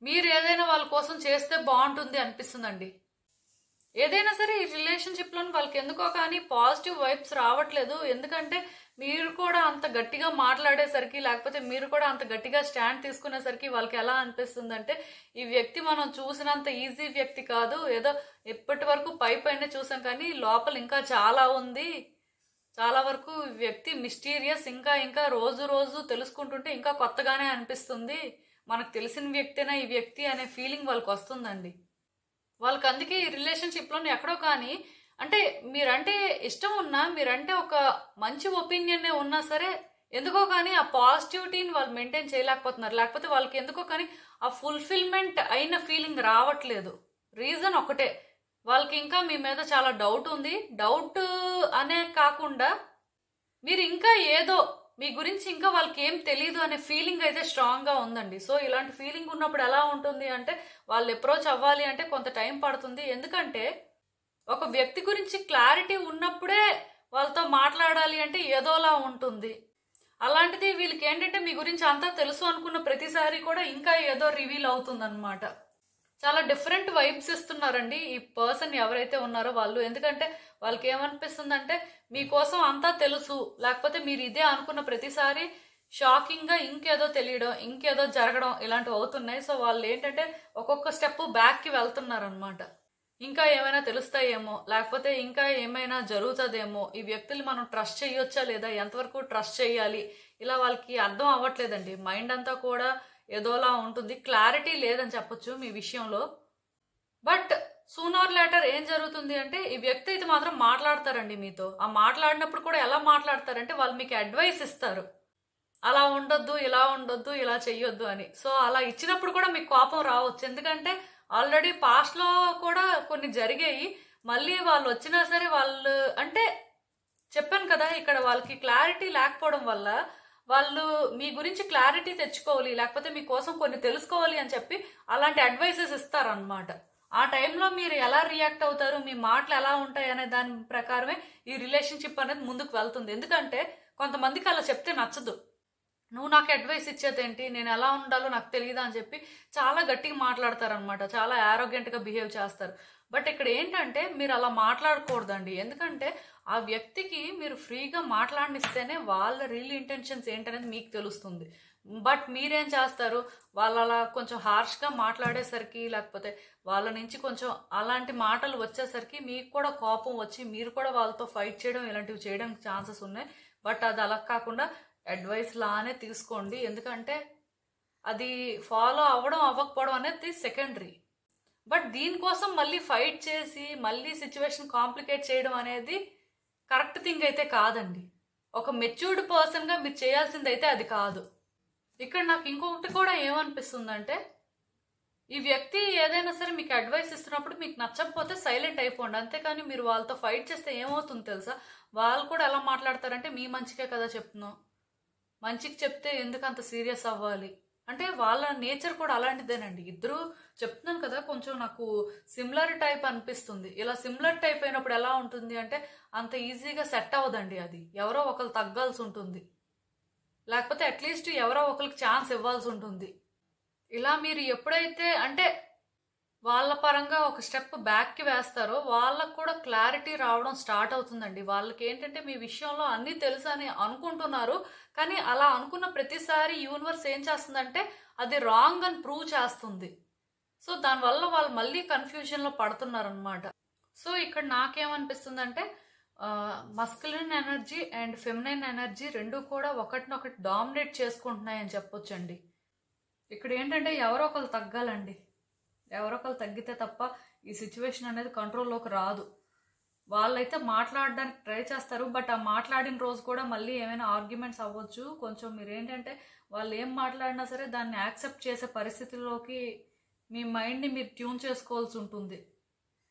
మీరు ఏదైనా వాళ్ళ కోసం చేస్తే బాగుంటుంది అనిపిస్తుందండి. ఏదైనా సరే ఈ రిలేషన్షిప్లో వాళ్ళకి ఎందుకో కానీ పాజిటివ్ వైబ్స్ రావట్లేదు. ఎందుకంటే మీరు కూడా అంత గట్టిగా మాట్లాడేసరికి, లేకపోతే మీరు కూడా అంత గట్టిగా స్టాండ్ తీసుకునేసరికి వాళ్ళకి ఎలా అనిపిస్తుందంటే ఈ వ్యక్తి మనం చూసినంత ఈజీ వ్యక్తి కాదు, ఏదో ఇప్పటి వరకు పైన చూసాం కానీ లోపల ఇంకా చాలా ఉంది, చాలా వరకు ఈ వ్యక్తి మిస్టీరియస్, ఇంకా ఇంకా రోజు రోజు తెలుసుకుంటుంటే ఇంకా కొత్తగానే అనిపిస్తుంది, మనకు తెలిసిన వ్యక్తేనా ఈ వ్యక్తి అనే ఫీలింగ్ వాళ్ళకి వస్తుందండి. వాళ్ళకి అందుకే ఈ రిలేషన్షిప్లో ఎక్కడో కానీ అంటే మీరంటే ఇష్టం ఉన్నా, మీరంటే ఒక మంచి ఒపీనియన్ ఉన్నా సరే ఎందుకో కానీ ఆ పాజిటివిటీని వాళ్ళు మెయింటైన్ చేయలేకపోతున్నారు, లేకపోతే వాళ్ళకి ఎందుకో కానీ ఆ ఫుల్ఫిల్మెంట్ అయిన ఫీలింగ్ రావట్లేదు. రీజన్ ఒకటే, వాళ్ళకి ఇంకా మీ మీద చాలా డౌట్ ఉంది. డౌట్ అనే కాకుండా మీరు ఇంకా ఏదో మీ గురించి ఇంకా వాళ్ళకి ఏం తెలియదు అనే ఫీలింగ్ అయితే స్ట్రాంగ్ గా ఉందండి. సో ఇలాంటి ఫీలింగ్ ఉన్నప్పుడు ఎలా ఉంటుంది అంటే వాళ్ళు అప్రోచ్ అవ్వాలి అంటే కొంత టైం పడుతుంది. ఎందుకంటే ఒక వ్యక్తి గురించి క్లారిటీ ఉన్నప్పుడే వాళ్ళతో మాట్లాడాలి అంటే ఏదోలా ఉంటుంది. అలాంటిది వీళ్ళకి ఏంటంటే మీ గురించి అంతా తెలుసు అనుకున్న ప్రతిసారి కూడా ఇంకా ఏదో రివీల్ అవుతుంది అనమాట. చాలా డిఫరెంట్ వైబ్స్ ఇస్తున్నారండి ఈ పర్సన్ ఎవరైతే ఉన్నారో వాళ్ళు. ఎందుకంటే వాళ్ళకి ఏమనిపిస్తుందంటే మీకోసం అంతా తెలుసు, లేకపోతే మీరు ఇదే అనుకున్న ప్రతిసారి షాకింగ్ గా ఇంకేదో తెలియడం, ఇంకేదో జరగడం ఇలాంటివి అవుతున్నాయి. సో వాళ్ళు ఏంటంటే ఒక్కొక్క స్టెప్ బ్యాక్ కి వెళ్తున్నారు అనమాట. ఇంకా ఏమైనా తెలుస్తాయేమో, లేకపోతే ఇంకా ఏమైనా జరుగుతుందేమో, ఈ వ్యక్తులు మనం ట్రస్ట్ చేయొచ్చా లేదా, ఎంతవరకు ట్రస్ట్ చేయాలి, ఇలా వాళ్ళకి అర్థం అవ్వట్లేదండి. మైండ్ అంతా కూడా ఏదోలా ఉంటుంది, క్లారిటీ లేదని చెప్పొచ్చు మీ విషయంలో. బట్ సూన్ ఆర్ లేటర్ ఏం జరుగుతుంది అంటే ఈ వ్యక్తి అయితే మాత్రం మాట్లాడతారండి మీతో. ఆ మాట్లాడినప్పుడు కూడా ఎలా మాట్లాడతారంటే వాళ్ళు మీకు అడ్వైస్ ఇస్తారు, అలా ఉండొద్దు, ఇలా ఉండొద్దు, ఇలా చెయ్యొద్దు అని. సో అలా ఇచ్చినప్పుడు కూడా మీకు కోపం రావచ్చు. ఎందుకంటే ఆల్రెడీ పాస్ట్ లో కూడా కొన్ని జరిగాయి. మళ్ళీ వాళ్ళు వచ్చినా సరే వాళ్ళు అంటే చెప్పాను కదా, ఇక్కడ వాళ్ళకి క్లారిటీ లేకపోవడం వల్ల వాళ్ళు మీ గురించి క్లారిటీ తెచ్చుకోవాలి, లేకపోతే మీకోసం కొన్ని తెలుసుకోవాలి అని చెప్పి అలాంటి అడ్వైసెస్ ఇస్తారనమాట. ఆ టైంలో మీరు ఎలా రియాక్ట్ అవుతారు, మీ మాటలు ఎలా ఉంటాయి అనే దాని ప్రకారమే ఈ రిలేషన్షిప్ అనేది ముందుకు వెళ్తుంది. ఎందుకంటే కొంతమందికి అలా చెప్తే నచ్చదు. నువ్వు నాకు అడ్వైస్ ఇచ్చేదేంటి, నేను ఎలా ఉండాలో నాకు తెలియదా అని చెప్పి చాలా గట్టిగా మాట్లాడతారనమాట, చాలా యారోగెంట్గా బిహేవ్ చేస్తారు. బట్ ఇక్కడ ఏంటంటే మీరు అలా మాట్లాడకూడదండి. ఎందుకంటే ఆ వ్యక్తికి మీరు ఫ్రీగా మాట్లాడనిస్తేనే వాళ్ళ రియల్ ఇంటెన్షన్స్ ఏంటనేది మీకు తెలుస్తుంది. బట్ మీరేం చేస్తారు, వాళ్ళు అలా కొంచెం హార్ష్గా మాట్లాడేసరికి, లేకపోతే వాళ్ళ నుంచి కొంచెం అలాంటి మాటలు వచ్చేసరికి మీకు కూడా కోపం వచ్చి మీరు కూడా వాళ్ళతో ఫైట్ చేయడం ఇలాంటివి చేయడానికి ఛాన్సెస్ ఉన్నాయి. బట్ అది అలా కాకుండా అడ్వైస్ లానే తీసుకోండి. ఎందుకంటే అది ఫాలో అవ్వడం అవ్వకపోవడం అనేది సెకండరీ. బట్ దీనికోసం మళ్ళీ ఫైట్ చేసి మళ్ళీ సిచ్యువేషన్ కాంప్లికేట్ చేయడం అనేది కరెక్ట్ థింగ్ అయితే కాదండి. ఒక మెచ్యూర్డ్ పర్సన్గా మీరు చేయాల్సింది అయితే అది కాదు. ఇక్కడ నాకు ఇంకొకటి కూడా ఏమనిపిస్తుందంటే ఈ వ్యక్తి ఏదైనా సరే మీకు అడ్వైస్ ఇస్తున్నప్పుడు మీకు నచ్చకపోతే సైలెంట్ అయిపోండి. అంతేకాని మీరు వాళ్ళతో ఫైట్ చేస్తే ఏమవుతుందో తెలుసా, వాళ్ళు కూడా ఎలా మాట్లాడతారంటే మీ మంచికే కదా చెప్తున్నాం, మంచికి చెప్తే ఎందుకు అంత సీరియస్ అవ్వాలి అంటే వాళ్ళ నేచర్ కూడా అలాంటిదేనండి. ఇద్దరు చెప్తున్నాను కదా, కొంచెం నాకు సిమిలర్ టైప్ అనిపిస్తుంది. ఇలా సిమిలర్ టైప్ అయినప్పుడు ఎలా ఉంటుంది అంటే అంత ఈజీగా సెట్ అవ్వదండి. అది ఎవరో ఒకరు తగ్గాల్సి ఉంటుంది, లేకపోతే అట్లీస్ట్ ఎవరో ఒకరికి ఛాన్స్ ఇవ్వాల్సి ఉంటుంది. ఇలా మీరు ఎప్పుడైతే అంటే వాళ్ళ పరంగా ఒక స్టెప్ బ్యాక్కి వేస్తారో వాళ్ళకు కూడా క్లారిటీ రావడం స్టార్ట్ అవుతుందండి. వాళ్ళకి ఏంటంటే మీ విషయంలో అన్నీ తెలుసు అని అనుకుంటున్నారు, కానీ అలా అనుకున్న ప్రతిసారి యూనివర్స్ ఏం చేస్తుందంటే అది రాంగ్ అని ప్రూవ్ చేస్తుంది. సో దానివల్ల వాళ్ళు మళ్ళీ కన్ఫ్యూజన్లో పడుతున్నారు అనమాట. సో ఇక్కడ నాకేమనిపిస్తుందంటే masculine energy and feminine energy రెండు కూడా ఒకటినొకటి డామినేట్ చేసుకుంటున్నాయని చెప్పొచ్చండి. ఇక్కడ ఏంటంటే ఎవరో ఒకరు తగ్గాలండి. ఎవరో ఒకరు తగ్గితే తప్ప ఈ సిచ్యువేషన్ అనేది కంట్రోల్లోకి రాదు. వాళ్ళైతే మాట్లాడడానికి ట్రై చేస్తారు, బట్ ఆ మాట్లాడిన రోజు కూడా మళ్ళీ ఏమైనా ఆర్గ్యుమెంట్స్ అవ్వచ్చు. కొంచెం మీరు ఏంటంటే వాళ్ళు ఏం మాట్లాడినా సరే దాన్ని యాక్సెప్ట్ చేసే పరిస్థితుల్లోకి మీ మైండ్ని మీరు ట్యూన్ చేసుకోవాల్సి ఉంటుంది.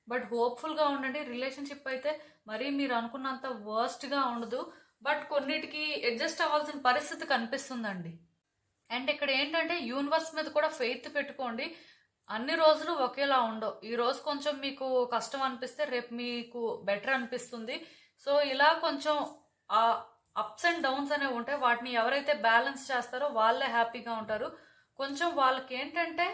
బట్ హోప్ఫుల్గా ఉండండి. రిలేషన్షిప్ అయితే మరీ మీరు అనుకున్నంత వర్స్ట్గా ఉండదు, బట్ కొన్నిటికి అడ్జస్ట్ అవ్వాల్సిన పరిస్థితి కనిపిస్తుందండి. అండ్ ఇక్కడ ఏంటంటే యూనివర్స్ మీద కూడా ఫెయిత్ పెట్టుకోండి. అన్ని రోజులు ఒకేలా ఉండవు. ఈ రోజు కొంచెం మీకు కష్టం అనిపిస్తే రేపు మీకు బెటర్ అనిపిస్తుంది. సో ఇలా కొంచెం ఆ అప్స్ అండ్ డౌన్స్ అనేవి ఉంటాయి. వాటిని ఎవరైతే బ్యాలెన్స్ చేస్తారో వాళ్ళే హ్యాపీగా ఉంటారు. కొంచెం వాళ్ళకి ఏంటంటే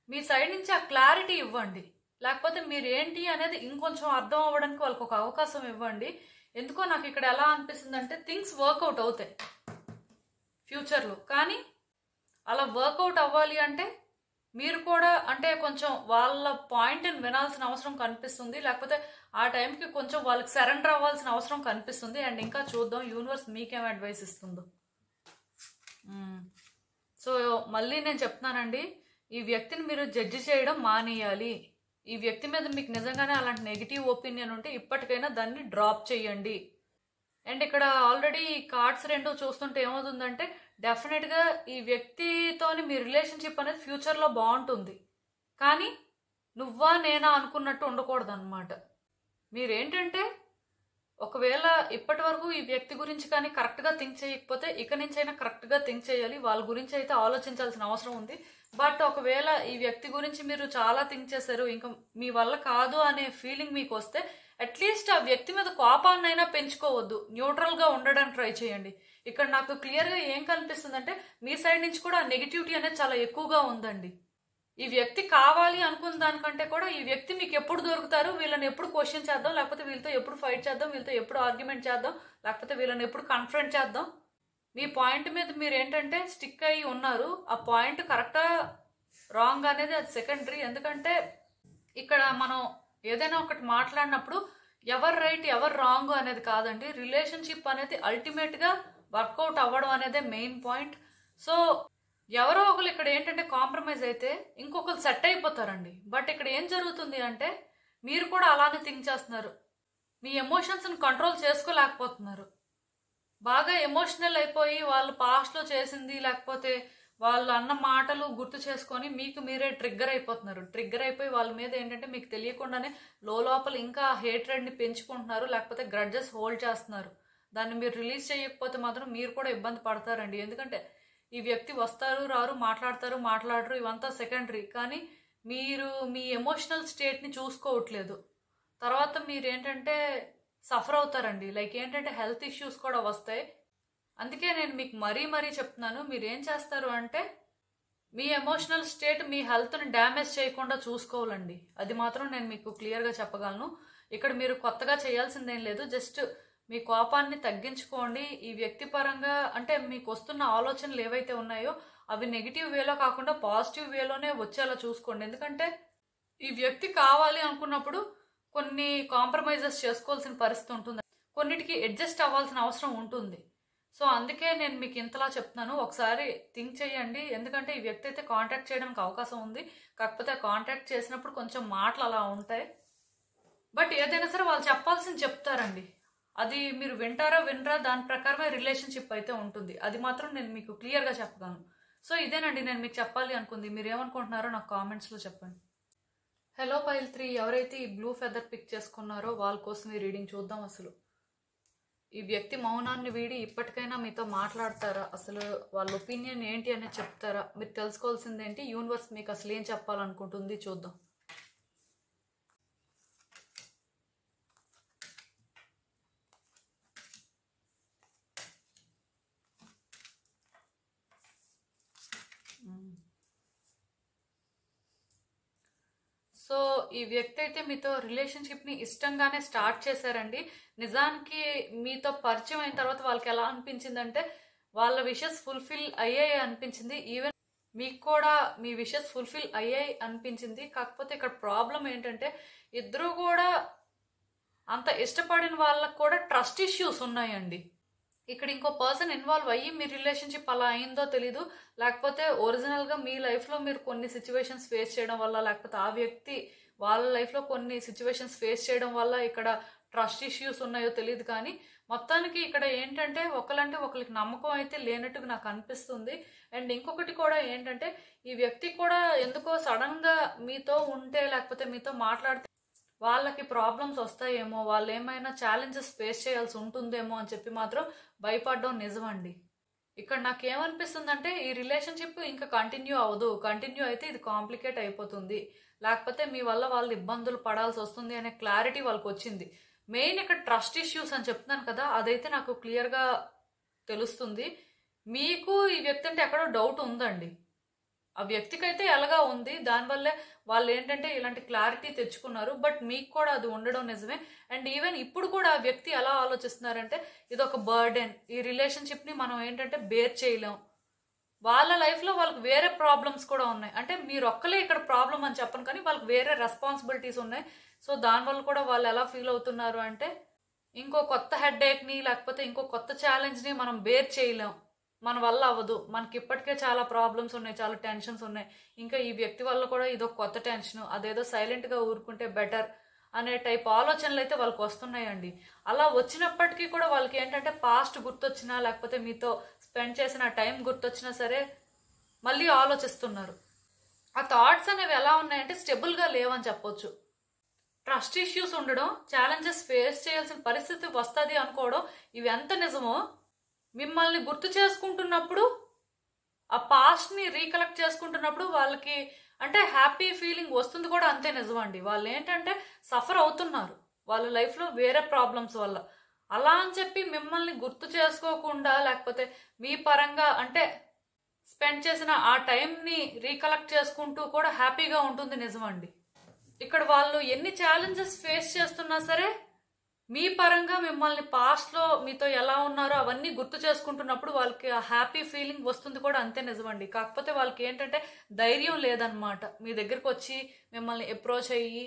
మీ సైడ్ నుంచి ఆ క్లారిటీ ఇవ్వండి, లేకపోతే మీరు ఏంటి అనేది ఇంకొంచెం అర్థం అవ్వడానికి వాళ్ళకి ఒక అవకాశం ఇవ్వండి. ఎందుకో నాకు ఇక్కడ ఎలా అనిపిస్తుంది అంటే థింగ్స్ వర్కౌట్ అవుతాయి ఫ్యూచర్లో, కానీ అలా వర్కౌట్ అవ్వాలి అంటే మీరు కూడా అంటే కొంచెం వాళ్ళ పాయింట్ని వినాల్సిన అవసరం కనిపిస్తుంది, లేకపోతే ఆ టైంకి కొంచెం వాళ్ళకి సరెండర్ అవ్వాల్సిన అవసరం కనిపిస్తుంది. అండ్ ఇంకా చూద్దాం యూనివర్స్ మీకేం అడ్వైస్ ఇస్తుందో. సో మళ్ళీ నేను చెప్తున్నానండి, ఈ వ్యక్తిని మీరు జడ్జి చేయడం మానేయాలి. ఈ వ్యక్తి మీద మీకు నిజంగానే అలాంటి నెగిటివ్ ఒపీనియన్ ఉంటే ఇప్పటికైనా దాన్ని డ్రాప్ చేయండి. అండ్ ఇక్కడ ఆల్రెడీ కార్డ్స్ రెండు చూస్తుంటే ఏమవుతుందంటే డెఫినెట్గా ఈ వ్యక్తితోని మీ రిలేషన్షిప్ అనేది ఫ్యూచర్లో బాగుంటుంది, కానీ నువ్వా నేనా అనుకున్నట్టు ఉండకూడదు అనమాట. మీరేంటంటే ఒకవేళ ఇప్పటి వరకు ఈ వ్యక్తి గురించి కానీ కరెక్ట్గా థింక్ చేయకపోతే ఇక నుంచి అయినా కరెక్ట్గా థింక్ చేయాలి. వాళ్ళ గురించి అయితే ఆలోచించాల్సిన అవసరం ఉంది. బట్ ఒకవేళ ఈ వ్యక్తి గురించి మీరు చాలా థింక్ చేశారు, ఇంకా మీ వల్ల కాదు అనే ఫీలింగ్ మీకు వస్తే అట్లీస్ట్ ఆ వ్యక్తి మీద కోపాన్నైనా పెంచుకోవద్దు, న్యూట్రల్గా ఉండడానికి ట్రై చేయండి. ఇక్కడ నాకు క్లియర్గా ఏం కనిపిస్తుందంటే మీ సైడ్ నుంచి కూడా నెగిటివిటీ అనేది చాలా ఎక్కువగా ఉందండి. ఈ వ్యక్తి కావాలి అనుకున్న దానికంటే కూడా ఈ వ్యక్తి మీకు ఎప్పుడు దొరుకుతారు, వీళ్ళని ఎప్పుడు క్వశ్చన్ చేద్దాం, లేకపోతే వీళ్ళతో ఎప్పుడు ఫైట్ చేద్దాం, వీళ్ళతో ఎప్పుడు ఆర్గ్యుమెంట్ చేద్దాం, లేకపోతే వీళ్ళని ఎప్పుడు కన్ఫ్రంట్ చేద్దాం. మీ పాయింట్ మీద మీరు ఏంటంటే స్టిక్ అయ్యి ఉన్నారు. ఆ పాయింట్ కరెక్టా రాంగ్ అనేది అది సెకండరీ. ఎందుకంటే ఇక్కడ మనం ఏదైనా ఒకటి మాట్లాడినప్పుడు ఎవరు రైట్ ఎవరు రాంగ్ అనేది కాదండి. రిలేషన్షిప్ అనేది అల్టిమేట్గా వర్కౌట్ అవ్వడం అనేది మెయిన్ పాయింట్. సో ఎవరో ఒకరు ఇక్కడ ఏంటంటే కాంప్రమైజ్ అయితే ఇంకొకరు సెట్ అయిపోతారండి. బట్ ఇక్కడ ఏం జరుగుతుంది అంటే మీరు కూడా అలానే థింక్ చేస్తున్నారు, మీ ఎమోషన్స్ని కంట్రోల్ చేసుకోలేకపోతున్నారు. బాగా ఎమోషనల్ అయిపోయి వాళ్ళు పాస్ట్లో చేసింది లేకపోతే వాళ్ళు అన్న మాటలు గుర్తు చేసుకొని మీకు మీరే ట్రిగ్గర్ అయిపోతున్నారు. ట్రిగ్గర్ అయిపోయి వాళ్ళ మీద ఏంటంటే మీకు తెలియకుండానే లోపల ఇంకా హేట్రెడ్ని పెంచుకుంటున్నారు, లేకపోతే గ్రడ్జెస్ హోల్డ్ చేస్తున్నారు. దాన్ని మీరు రిలీజ్ చేయకపోతే మాత్రం మీరు కూడా ఇబ్బంది పడతారండి. ఎందుకంటే ఈ వ్యక్తి వస్తారు రారు, మాట్లాడతారు మాట్లాడరు, ఇవంతా సెకండరీ. కానీ మీరు మీ ఎమోషనల్ స్టేట్ని చూసుకోవట్లేదు. తర్వాత మీరు ఏంటంటే సఫర్ అవుతారండి. లైక్ ఏంటంటే హెల్త్ ఇష్యూస్ కూడా వస్తాయి. అందుకే నేను మీకు మరీ చెప్తున్నాను, మీరు ఏం చేస్తారు అంటే మీ ఎమోషనల్ స్టేట్ మీ హెల్త్ని డ్యామేజ్ చేయకుండా చూసుకోవాలండి. అది మాత్రం నేను మీకు క్లియర్గా చెప్పగలను. ఇక్కడ మీరు కొత్తగా చేయాల్సిందేం లేదు. జస్ట్ మీ కోపాన్ని తగ్గించుకోండి. ఈ వ్యక్తి పరంగా అంటే మీకు వస్తున్న ఆలోచనలు ఏవైతే ఉన్నాయో అవి నెగిటివ్ వేలో కాకుండా పాజిటివ్ వేలోనే వచ్చేలా చూసుకోండి. ఎందుకంటే ఈ వ్యక్తి కావాలి అనుకున్నప్పుడు కొన్ని కాంప్రమైజెస్ చేసుకోవాల్సిన పరిస్థితి ఉంటుంది, కొన్నిటికి అడ్జస్ట్ అవ్వాల్సిన అవసరం ఉంటుంది. సో అందుకే నేను మీకు ఇంతలా చెప్తున్నాను, ఒకసారి థింక్ చేయండి. ఎందుకంటే ఈ వ్యక్తి అయితే కాంటాక్ట్ చేయడానికి అవకాశం ఉంది. కాకపోతే కాంటాక్ట్ చేసినప్పుడు కొంచెం మాటలు అలా ఉంటాయి. బట్ ఏదైనా సరే వాళ్ళు చెప్పాల్సింది చెప్తారండి. అది మీరు వింటారా వినరా దాని ప్రకారమే రిలేషన్షిప్ అయితే ఉంటుంది. అది మాత్రం నేను మీకు క్లియర్గా చెప్పగలను. సో ఇదేనండి నేను మీకు చెప్పాలి అనుకుంది. మీరు ఏమనుకుంటున్నారో నాకు కామెంట్స్లో చెప్పండి. హలో పైల్ 3 ఎవరైతే ఈ బ్లూ ఫెదర్ పిక్ చేసుకున్నారో వాళ్ళ కోసం ఈ రీడింగ్ చూద్దాం. అసలు ఈ వ్యక్తి మౌనాన్ని వీడి ఇప్పటికైనా మీతో మాట్లాడతారా, అసలు వాళ్ళ ఒపీనియన్ ఏంటి అనేది చెప్తారా, మీరు తెలుసుకోవాల్సింది ఏంటి, యూనివర్స్ మీకు అసలు ఏం చెప్పాలనుకుంటుంది చూద్దాం. సో ఈ వ్యక్తి అయితే మీతో రిలేషన్షిప్ని ఇష్టంగానే స్టార్ట్ చేశారండి. నిజానికి మీతో పరిచయం అయిన తర్వాత వాళ్ళకి ఎలా అనిపించిందంటే వాళ్ళ విషెస్ ఫుల్ఫిల్ అయ్యాయి అనిపించింది. ఈవెన్ మీకు కూడా మీ విషెస్ ఫుల్ఫిల్ అయ్యాయి అనిపించింది. కాకపోతే ఇక్కడ ప్రాబ్లం ఏంటంటే ఇద్దరు కూడా అంత ఇష్టపడిన వాళ్ళకు కూడా ట్రస్ట్ ఇష్యూస్ ఉన్నాయండి. ఇక్కడ ఇంకో పర్సన్ ఇన్వాల్వ్ అయ్యి మీ రిలేషన్షిప్ అలా అయిందో తెలీదు, లేకపోతే ఒరిజినల్గా మీ లైఫ్లో మీరు కొన్ని సిచ్యువేషన్స్ ఫేస్ చేయడం వల్ల, లేకపోతే ఆ వ్యక్తి వాళ్ళ లైఫ్లో కొన్ని సిచ్యువేషన్స్ ఫేస్ చేయడం వల్ల ఇక్కడ ట్రస్ట్ ఇష్యూస్ ఉన్నాయో తెలియదు. కానీ మొత్తానికి ఇక్కడ ఏంటంటే ఒకళ్ళంటే ఒకరికి నమ్మకం అయితే లేనట్టుగా నాకు అనిపిస్తుంది. అండ్ ఇంకొకటి కూడా ఏంటంటే ఈ వ్యక్తి కూడా ఎందుకో సడన్గా మీతో ఉంటే లేకపోతే మీతో మాట్లాడితే వాళ్ళకి ప్రాబ్లమ్స్ వస్తాయేమో, వాళ్ళు ఏమైనా ఛాలెంజెస్ ఫేస్ చేయాల్సి ఉంటుందేమో అని చెప్పి మాత్రం భయపడడం నిజమండి. ఇక్కడ నాకేమనిపిస్తుందంటే ఈ రిలేషన్షిప్ ఇంకా కంటిన్యూ అవ్వదు. కంటిన్యూ అయితే ఇది కాంప్లికేట్ అయిపోతుంది, లేకపోతే మీ వల్ల వాళ్ళు ఇబ్బందులు పడాల్సి వస్తుంది అనే క్లారిటీ వాళ్ళకి వచ్చింది. మెయిన్ ఇక్కడ ట్రస్ట్ ఇష్యూస్ అని చెప్తున్నాను కదా, అదైతే నాకు క్లియర్గా తెలుస్తుంది. మీకు ఈ వ్యక్తి అంటే ఎక్కడో డౌట్ ఉందండి. ఆ వ్యక్తికి అయితే ఎలాగా ఉంది, దానివల్లే వాళ్ళు ఏంటంటే ఇలాంటి క్లారిటీ తెచ్చుకున్నారు. బట్ మీకు కూడా అది ఉండడం నిజమే. అండ్ ఈవెన్ ఇప్పుడు కూడా ఆ వ్యక్తి ఎలా ఆలోచిస్తున్నారంటే ఇది ఒక బర్డెన్, ఈ రిలేషన్షిప్ని మనం ఏంటంటే బేర్ చేయలేం. వాళ్ళ లైఫ్లో వాళ్ళకి వేరే ప్రాబ్లమ్స్ కూడా ఉన్నాయి. అంటే మీరు ఒక్కలే ఇక్కడ ప్రాబ్లం అని చెప్పను, కానీ వాళ్ళకి వేరే రెస్పాన్సిబిలిటీస్ ఉన్నాయి. సో దానివల్ల కూడా వాళ్ళు ఎలా ఫీల్ అవుతున్నారు అంటే ఇంకో కొత్త హెడ్ఏక్ని లేకపోతే ఇంకో కొత్త ఛాలెంజ్ని మనం బేర్ చేయలేం, మన వల్ల అవ్వదు, మనకి ఇప్పటికే చాలా ప్రాబ్లమ్స్ ఉన్నాయి, చాలా టెన్షన్స్ ఉన్నాయి, ఇంకా ఈ వ్యక్తి వల్ల కూడా ఇదొక కొత్త టెన్షన్, అదేదో సైలెంట్గా ఊరుకుంటే బెటర్ అనే టైప్ ఆలోచనలు అయితే వాళ్ళకి వస్తున్నాయండి. అలా వచ్చినప్పటికీ కూడా వాళ్ళకి ఏంటంటే పాస్ట్ గుర్తొచ్చినా లేకపోతే మీతో స్పెండ్ చేసిన టైం గుర్తొచ్చినా సరే మళ్ళీ ఆలోచిస్తున్నారు. ఆ థాట్స్ అనేవి ఎలా ఉన్నాయంటే స్టెబుల్గా లేవని చెప్పొచ్చు. ట్రస్ట్ ఇష్యూస్ ఉండడం, ఛాలెంజెస్ ఫేస్ చేయాల్సిన పరిస్థితి వస్తుంది అనుకోవడం, ఇవి ఎంత నిజమో మిమ్మల్ని గుర్తు చేసుకుంటున్నప్పుడు, ఆ పాస్ట్ ని రీకలెక్ట్ చేసుకుంటున్నప్పుడు వాళ్ళకి అంటే హ్యాపీ ఫీలింగ్ వస్తుంది కూడా అంతే నిజమండి. వాళ్ళు ఏంటంటే సఫర్ అవుతున్నారు వాళ్ళ లైఫ్ లో వేరే ప్రాబ్లమ్స్ వల్ల. అలా అని చెప్పి మిమ్మల్ని గుర్తు చేసుకోకుండా, లేకపోతే మీ పరంగా అంటే స్పెండ్ చేసిన ఆ టైంని రీకలెక్ట్ చేసుకుంటూ కూడా హ్యాపీగా ఉంటుంది నిజమండి. ఇక్కడ వాళ్ళు ఎన్ని ఛాలెంజెస్ ఫేస్ చేస్తున్నా సరే మీ పరంగా మిమ్మల్ని పాస్ట్ లో మీతో ఎలా ఉన్నారో అవన్నీ గుర్తు చేసుకుంటున్నప్పుడు వాళ్ళకి ఆ హ్యాపీ ఫీలింగ్ వస్తుంది కూడా అంతే నిజమండి. కాకపోతే వాళ్ళకి ఏంటంటే ధైర్యం లేదనమాట మీ దగ్గరకు వచ్చి మిమ్మల్ని అప్రోచ్ అయ్యి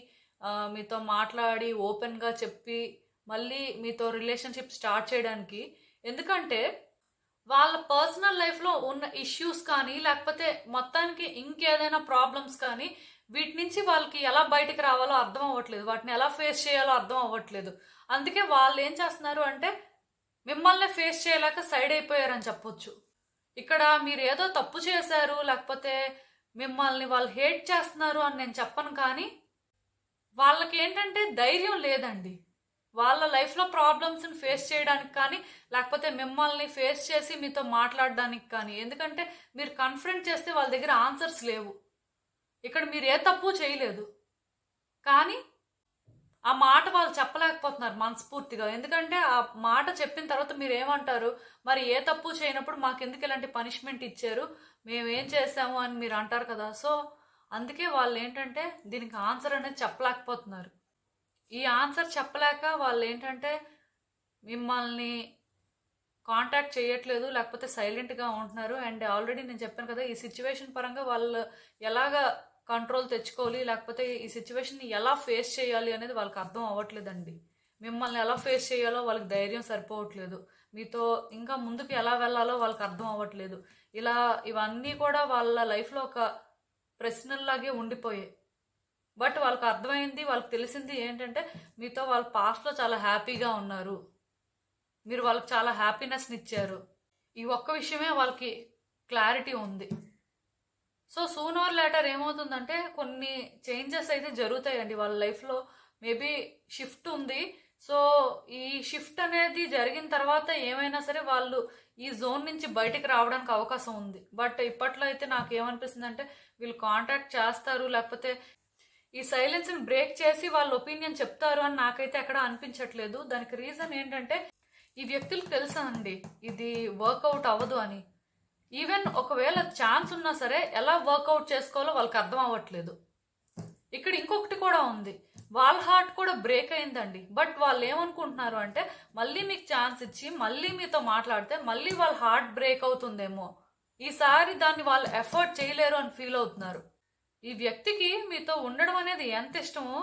మీతో మాట్లాడి ఓపెన్ గా చెప్పి మళ్ళీ మీతో రిలేషన్షిప్ స్టార్ట్ చేయడానికి. ఎందుకంటే వాళ్ళ పర్సనల్ లైఫ్ లో ఉన్న ఇష్యూస్ కానీ, లేకపోతే మొత్తానికి ఇంకేదైనా ప్రాబ్లమ్స్ కానీ, వీటి నుంచి వాళ్ళకి ఎలా బయటకు రావాలో అర్థం అవ్వట్లేదు, వాటిని ఎలా ఫేస్ చేయాలో అర్థం అవ్వట్లేదు. అందుకే వాళ్ళు ఏం చేస్తున్నారు అంటే మిమ్మల్ని ఫేస్ చేయలేక సైడ్ అయిపోయారని చెప్పొచ్చు. ఇక్కడ మీరు ఏదో తప్పు చేశారు, లేకపోతే మిమ్మల్ని వాళ్ళు హేట్ చేస్తున్నారు అని నేను చెప్పను, కానీ వాళ్ళకి ఏంటంటే ధైర్యం లేదండి వాళ్ళ లైఫ్లో ప్రాబ్లమ్స్ని ఫేస్ చేయడానికి కానీ, లేకపోతే మిమ్మల్ని ఫేస్ చేసి మీతో మాట్లాడడానికి కానీ. ఎందుకంటే మీరు కన్ఫరెంట్ చేస్తే వాళ్ళ దగ్గర ఆన్సర్స్ లేవు. ఇక్కడ మీరు ఏ తప్పు చేయలేదు, కానీ ఆ మాట వాళ్ళు చెప్పలేకపోతున్నారు మనస్ఫూర్తిగా. ఎందుకంటే ఆ మాట చెప్పిన తర్వాత మీరు ఏమంటారు, మరి ఏ తప్పు చేయనప్పుడు మాకు ఎందుకు ఇలాంటి పనిష్మెంట్ ఇచ్చారు, మేమేం చేసాము అని మీరు అంటారు కదా. సో అందుకే వాళ్ళు ఏంటంటే దీనికి ఆన్సర్ అనేది చెప్పలేకపోతున్నారు. ఈ ఆన్సర్ చెప్పలేక వాళ్ళు ఏంటంటే మిమ్మల్ని కాంటాక్ట్ చేయట్లేదు, లేకపోతే సైలెంట్గా ఉంటున్నారు. అండ్ ఆల్రెడీ నేను చెప్పాను కదా, ఈ సిచ్యువేషన్ పరంగా వాళ్ళు ఎలాగా కంట్రోల్ తెచ్చుకోవాలి, లేకపోతే ఈ సిచ్యువేషన్ని ఎలా ఫేస్ చేయాలి అనేది వాళ్ళకి అర్థం అవ్వట్లేదండి. మిమ్మల్ని ఎలా ఫేస్ చేయాలో వాళ్ళకి ధైర్యం సరిపోవట్లేదు, మీతో ఇంకా ముందుకు ఎలా వెళ్ళాలో వాళ్ళకి అర్థం అవ్వట్లేదు. ఇలా ఇవన్నీ కూడా వాళ్ళ లైఫ్లో ఒక ప్రశ్నల్లాగే ఉండిపోయాయి. బట్ వాళ్ళకి అర్థమైంది, వాళ్ళకి తెలిసింది ఏంటంటే మీతో వాళ్ళ పాస్ట్లో చాలా హ్యాపీగా ఉన్నారు, మీరు వాళ్ళకి చాలా హ్యాపీనెస్ని ఇచ్చారు. ఈ ఒక్క విషయమే వాళ్ళకి క్లారిటీ ఉంది. సో సూన్ ఆర్ లేటర్ ఏమవుతుందంటే కొన్ని చేంజెస్ అయితే జరుగుతాయండి వాళ్ళ లైఫ్లో. మేబీ షిఫ్ట్ ఉంది. సో ఈ షిఫ్ట్ అనేది జరిగిన తర్వాత ఏమైనా సరే వాళ్ళు ఈ జోన్ నుంచి బయటికి రావడానికి అవకాశం ఉంది. బట్ ఇప్పట్లో అయితే నాకు ఏమనిపిస్తుంది అంటే వీళ్ళు కాంటాక్ట్ చేస్తారు, లేకపోతే ఈ సైలెన్స్ని బ్రేక్ చేసి వాళ్ళ ఒపీనియన్ చెప్తారు అని నాకైతే ఎక్కడ అనిపించట్లేదు. దానికి రీజన్ ఏంటంటే ఈ వ్యక్తులకు తెలుసా అండి ఇది వర్కౌట్ అవ్వదు అని. ఈవెన్ ఒకవేళ ఛాన్స్ ఉన్నా సరే ఎలా వర్కౌట్ చేసుకోవాలో వాళ్ళకి అర్థం అవ్వట్లేదు. ఇక్కడ ఇంకొకటి కూడా ఉంది, వాళ్ళ హార్ట్ కూడా బ్రేక్ అయిందండి. బట్ వాళ్ళు ఏమనుకుంటున్నారు అంటే మళ్ళీ మీకు ఛాన్స్ ఇచ్చి మళ్ళీ మీతో మాట్లాడితే మళ్ళీ వాళ్ళ హార్ట్ బ్రేక్ అవుతుందేమో, ఈసారి దాన్ని వాళ్ళు ఎఫర్ట్ చేయలేరు అని ఫీల్ అవుతున్నారు. ఈ వ్యక్తికి మీతో ఉండడం అనేది ఎంత ఇష్టమో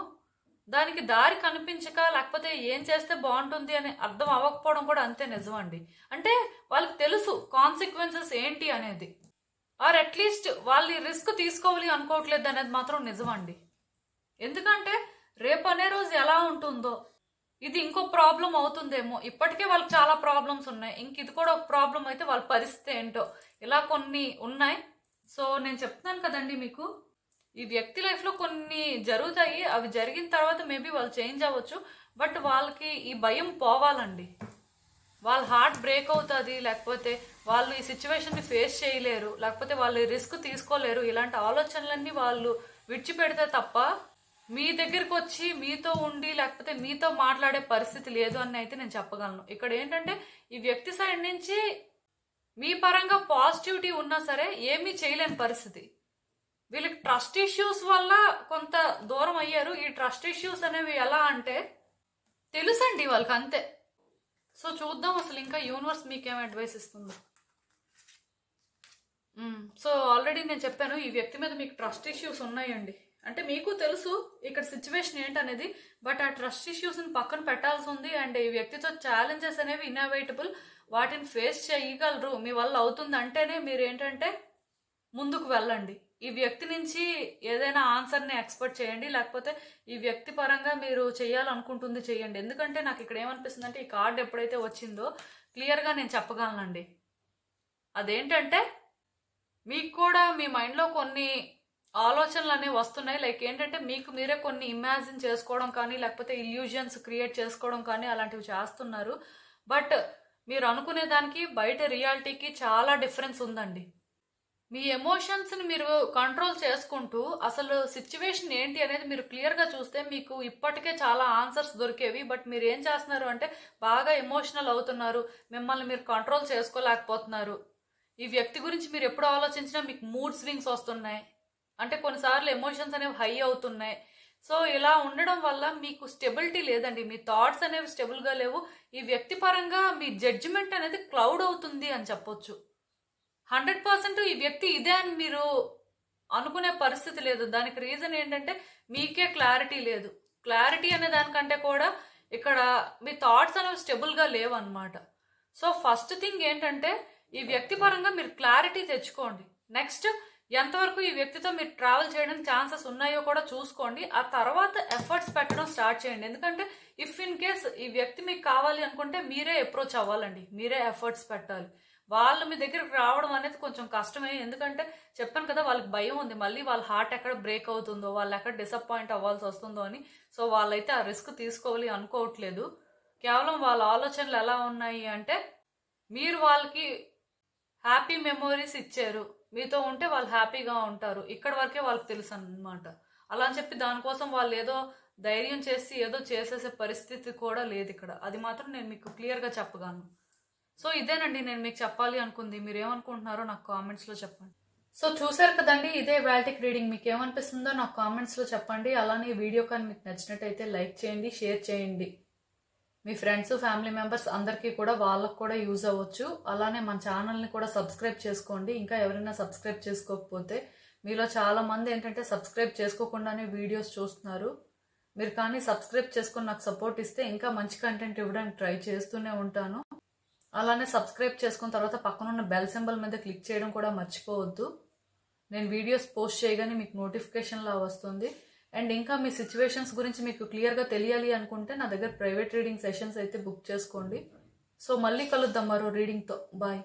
దానికి దారి కనిపించక, లేకపోతే ఏం చేస్తే బాగుంటుంది అని అర్థం అవ్వకపోవడం కూడా అంతే నిజమండి. అంటే వాళ్ళకి తెలుసు కాన్సిక్వెన్సెస్ ఏంటి అనేది, ఆర్ అట్లీస్ట్ వాళ్ళు రిస్క్ తీసుకోవాలి అనుకోవట్లేదు అనేది మాత్రం నిజమండి. ఎందుకంటే రేపు అనే రోజు ఎలా ఉంటుందో, ఇది ఇంకో ప్రాబ్లం అవుతుందేమో, ఇప్పటికే వాళ్ళకి చాలా ప్రాబ్లమ్స్ ఉన్నాయి, ఇంక ఇది కూడా ఒక ప్రాబ్లం అయితే వాళ్ళ పరిస్థితి ఏంటో, ఇలా కొన్ని ఉన్నాయి. సో నేను చెప్తున్నాను కదండి మీకు, ఈ వ్యక్తి లైఫ్లో కొన్ని జరుగుతాయి, అవి జరిగిన తర్వాత మేబీ వాళ్ళు చేంజ్ అవ్వచ్చు. బట్ వాళ్ళకి ఈ భయం పోవాలండి. వాళ్ళ హార్ట్ బ్రేక్ అవుతుంది, లేకపోతే వాళ్ళు ఈ సిచ్యువేషన్ని ఫేస్ చేయలేరు, లేకపోతే వాళ్ళు రిస్క్ తీసుకోలేరు, ఇలాంటి ఆలోచనలన్నీ వాళ్ళు విడిచిపెడితే తప్ప మీ దగ్గరికి వచ్చి మీతో ఉండి లేకపోతే మీతో మాట్లాడే పరిస్థితి లేదు అని అయితే నేను చెప్పగలను. ఇక్కడ ఏంటంటే ఈ వ్యక్తి సైడ్ నుంచి మీ పరంగా పాజిటివిటీ ఉన్నా సరే ఏమీ చేయలేని పరిస్థితి. వీళ్ళకి ట్రస్ట్ ఇష్యూస్ వల్ల కొంత దూరం అయ్యారు. ఈ ట్రస్ట్ ఇష్యూస్ అనేవి ఎలా అంటే తెలుసండి వాళ్ళకి అంతే. సో చూద్దాం అసలు ఇంకా యూనివర్స్ మీకేం అడ్వైస్ ఇస్తుందో. సో ఆల్రెడీ నేను చెప్పాను ఈ వ్యక్తి మీద మీకు ట్రస్ట్ ఇష్యూస్ ఉన్నాయండి. అంటే మీకు తెలుసు ఇక్కడ సిచ్యువేషన్ ఏంటనేది, బట్ ఆ ట్రస్ట్ ఇష్యూస్ని పక్కన పెట్టాల్సి ఉంది. అండ్ ఈ వ్యక్తితో ఛాలెంజెస్ అనేవి ఇన్నోవేటబుల్, వాటిని ఫేస్ చేయగలరు, మీ వల్ల అవుతుంది అంటేనే మీరు ఏంటంటే ముందుకు వెళ్ళండి. ఈ వ్యక్తి నుంచి ఏదైనా ఆన్సర్ని ఎక్స్పెక్ట్ చేయండి, లేకపోతే ఈ వ్యక్తి పరంగా మీరు చేయాలనుకుంటుంది చేయండి. ఎందుకంటే నాకు ఇక్కడ ఏమనిపిస్తుంది అంటే ఈ కార్డ్ ఎప్పుడైతే వచ్చిందో క్లియర్గా నేను చెప్పగలనండి. అదేంటంటే మీకు కూడా మీ మైండ్లో కొన్ని ఆలోచనలు అనేవి వస్తున్నాయి. లైక్ ఏంటంటే మీకు మీరే కొన్ని ఇమాజిన్ చేసుకోవడం కానీ లేకపోతే ఇల్యూజన్స్ క్రియేట్ చేసుకోవడం కానీ అలాంటివి చేస్తున్నారు. బట్ మీరు అనుకునే దానికి బయట రియాలిటీకి చాలా డిఫరెన్స్ ఉందండి. మీ ఎమోషన్స్ని మీరు కంట్రోల్ చేసుకుంటూ అసలు సిచ్యువేషన్ ఏంటి అనేది మీరు క్లియర్గా చూస్తే మీకు ఇప్పటికే చాలా ఆన్సర్స్ దొరికేవి. బట్ మీరు ఏం చేస్తున్నారు అంటే బాగా ఎమోషనల్ అవుతున్నారు, మిమ్మల్ని మీరు కంట్రోల్ చేసుకోలేకపోతున్నారు. ఈ వ్యక్తి గురించి మీరు ఎప్పుడు ఆలోచించినా మీకు మూడ్ స్వింగ్స్ వస్తున్నాయి, అంటే కొన్నిసార్లు ఎమోషన్స్ అనేవి హై అవుతున్నాయి. సో ఇలా ఉండడం వల్ల మీకు స్టెబిలిటీ లేదండి, మీ థాట్స్ అనేవి స్టెబుల్గా లేవు. ఈ వ్యక్తి పరంగా మీ జడ్జిమెంట్ అనేది క్లౌడ్ అవుతుంది అని చెప్పొచ్చు. 100% ఈ వ్యక్తి ఇదే అని మీరు అనుకునే పరిస్థితి లేదు. దానికి రీజన్ ఏంటంటే మీకే క్లారిటీ లేదు. క్లారిటీ అనే దానికంటే కూడా ఇక్కడ మీ థాట్స్ అనేవి స్టెబుల్గా లేవు అనమాట. సో ఫస్ట్ థింగ్ ఏంటంటే ఈ వ్యక్తి పరంగా మీరు క్లారిటీ తెచ్చుకోండి. నెక్స్ట్ ఎంతవరకు ఈ వ్యక్తితో మీరు ట్రావెల్ చేయడానికి ఛాన్సెస్ ఉన్నాయో కూడా చూసుకోండి. ఆ తర్వాత ఎఫర్ట్స్ పెట్టడం స్టార్ట్ చేయండి. ఎందుకంటే ఇఫ్ ఇన్ కేస్ ఈ వ్యక్తి మీకు కావాలి అనుకుంటే మీరే అప్రోచ్ అవ్వాలండి, మీరే ఎఫర్ట్స్ పెట్టాలి. వాళ్ళు మీ దగ్గరకు రావడం అనేది కొంచెం కష్టమే. ఎందుకంటే చెప్పాను కదా, వాళ్ళకి భయం ఉంది, మళ్ళీ వాళ్ళ హార్ట్ ఎక్కడ బ్రేక్ అవుతుందో, వాళ్ళు ఎక్కడ డిసప్పాయింట్ అవ్వాల్సి వస్తుందో అని. సో వాళ్ళైతే ఆ రిస్క్ తీసుకోవాలి అనుకోవట్లేదు. కేవలం వాళ్ళ ఆలోచనలు ఎలా ఉన్నాయి అంటే మీరు వాళ్ళకి హ్యాపీ మెమోరీస్ ఇచ్చారు, మీతో ఉంటే వాళ్ళు హ్యాపీగా ఉంటారు, ఇక్కడ వరకే వాళ్ళకి తెలుసు అన్నమాట. అలా అని చెప్పి దానికోసం వాళ్ళు ఏదో ధైర్యం చేసి ఏదో చేసేసే పరిస్థితి కూడా లేదు ఇక్కడ. అది మాత్రం నేను మీకు క్లియర్గా చెప్పగలను. సో ఇదేనండి నేను మీకు చెప్పాలి అనుకుంది. మీరు ఏమనుకుంటున్నారో నాకు కామెంట్స్లో చెప్పండి. సో చూసారు కదండి, ఇదే వాల్టిక్ రీడింగ్. మీకు ఏమనిపిస్తుందో నాకు కామెంట్స్లో చెప్పండి. అలానే ఈ వీడియో కానీ మీకు నచ్చినట్టయితే లైక్ చేయండి, షేర్ చేయండి. మీ ఫ్రెండ్స్, ఫ్యామిలీ మెంబర్స్ అందరికీ కూడా, వాళ్ళకు కూడా యూజ్ అవ్వచ్చు. అలానే మన ఛానల్ని కూడా సబ్స్క్రైబ్ చేసుకోండి. ఇంకా ఎవరైనా సబ్స్క్రైబ్ చేసుకోకపోతే, మీలో చాలా మంది ఏంటంటే సబ్స్క్రైబ్ చేసుకోకుండానే వీడియోస్ చూస్తున్నారు. మీరు కానీ సబ్స్క్రైబ్ చేసుకొని నాకు సపోర్ట్ ఇస్తే ఇంకా మంచి కంటెంట్ ఇవ్వడానికి ట్రై చేస్తూనే ఉంటాను. అలానే సబ్స్క్రైబ్ చేసుకున్న తర్వాత పక్కనున్న బెల్ సింబల్ మీద క్లిక్ చేయడం కూడా మర్చిపోవద్దు. నేను వీడియోస్ పోస్ట్ చేయగానే మీకు నోటిఫికేషన్లా వస్తుంది. అండ్ ఇంకా మీ సిచ్యువేషన్స్ గురించి మీకు క్లియర్గా తెలియాలి అనుకుంటే నా దగ్గర ప్రైవేట్ రీడింగ్ సెషన్స్ అయితే బుక్ చేసుకోండి. సో మళ్ళీ కలుద్దాం మరో రీడింగ్తో. బాయ్.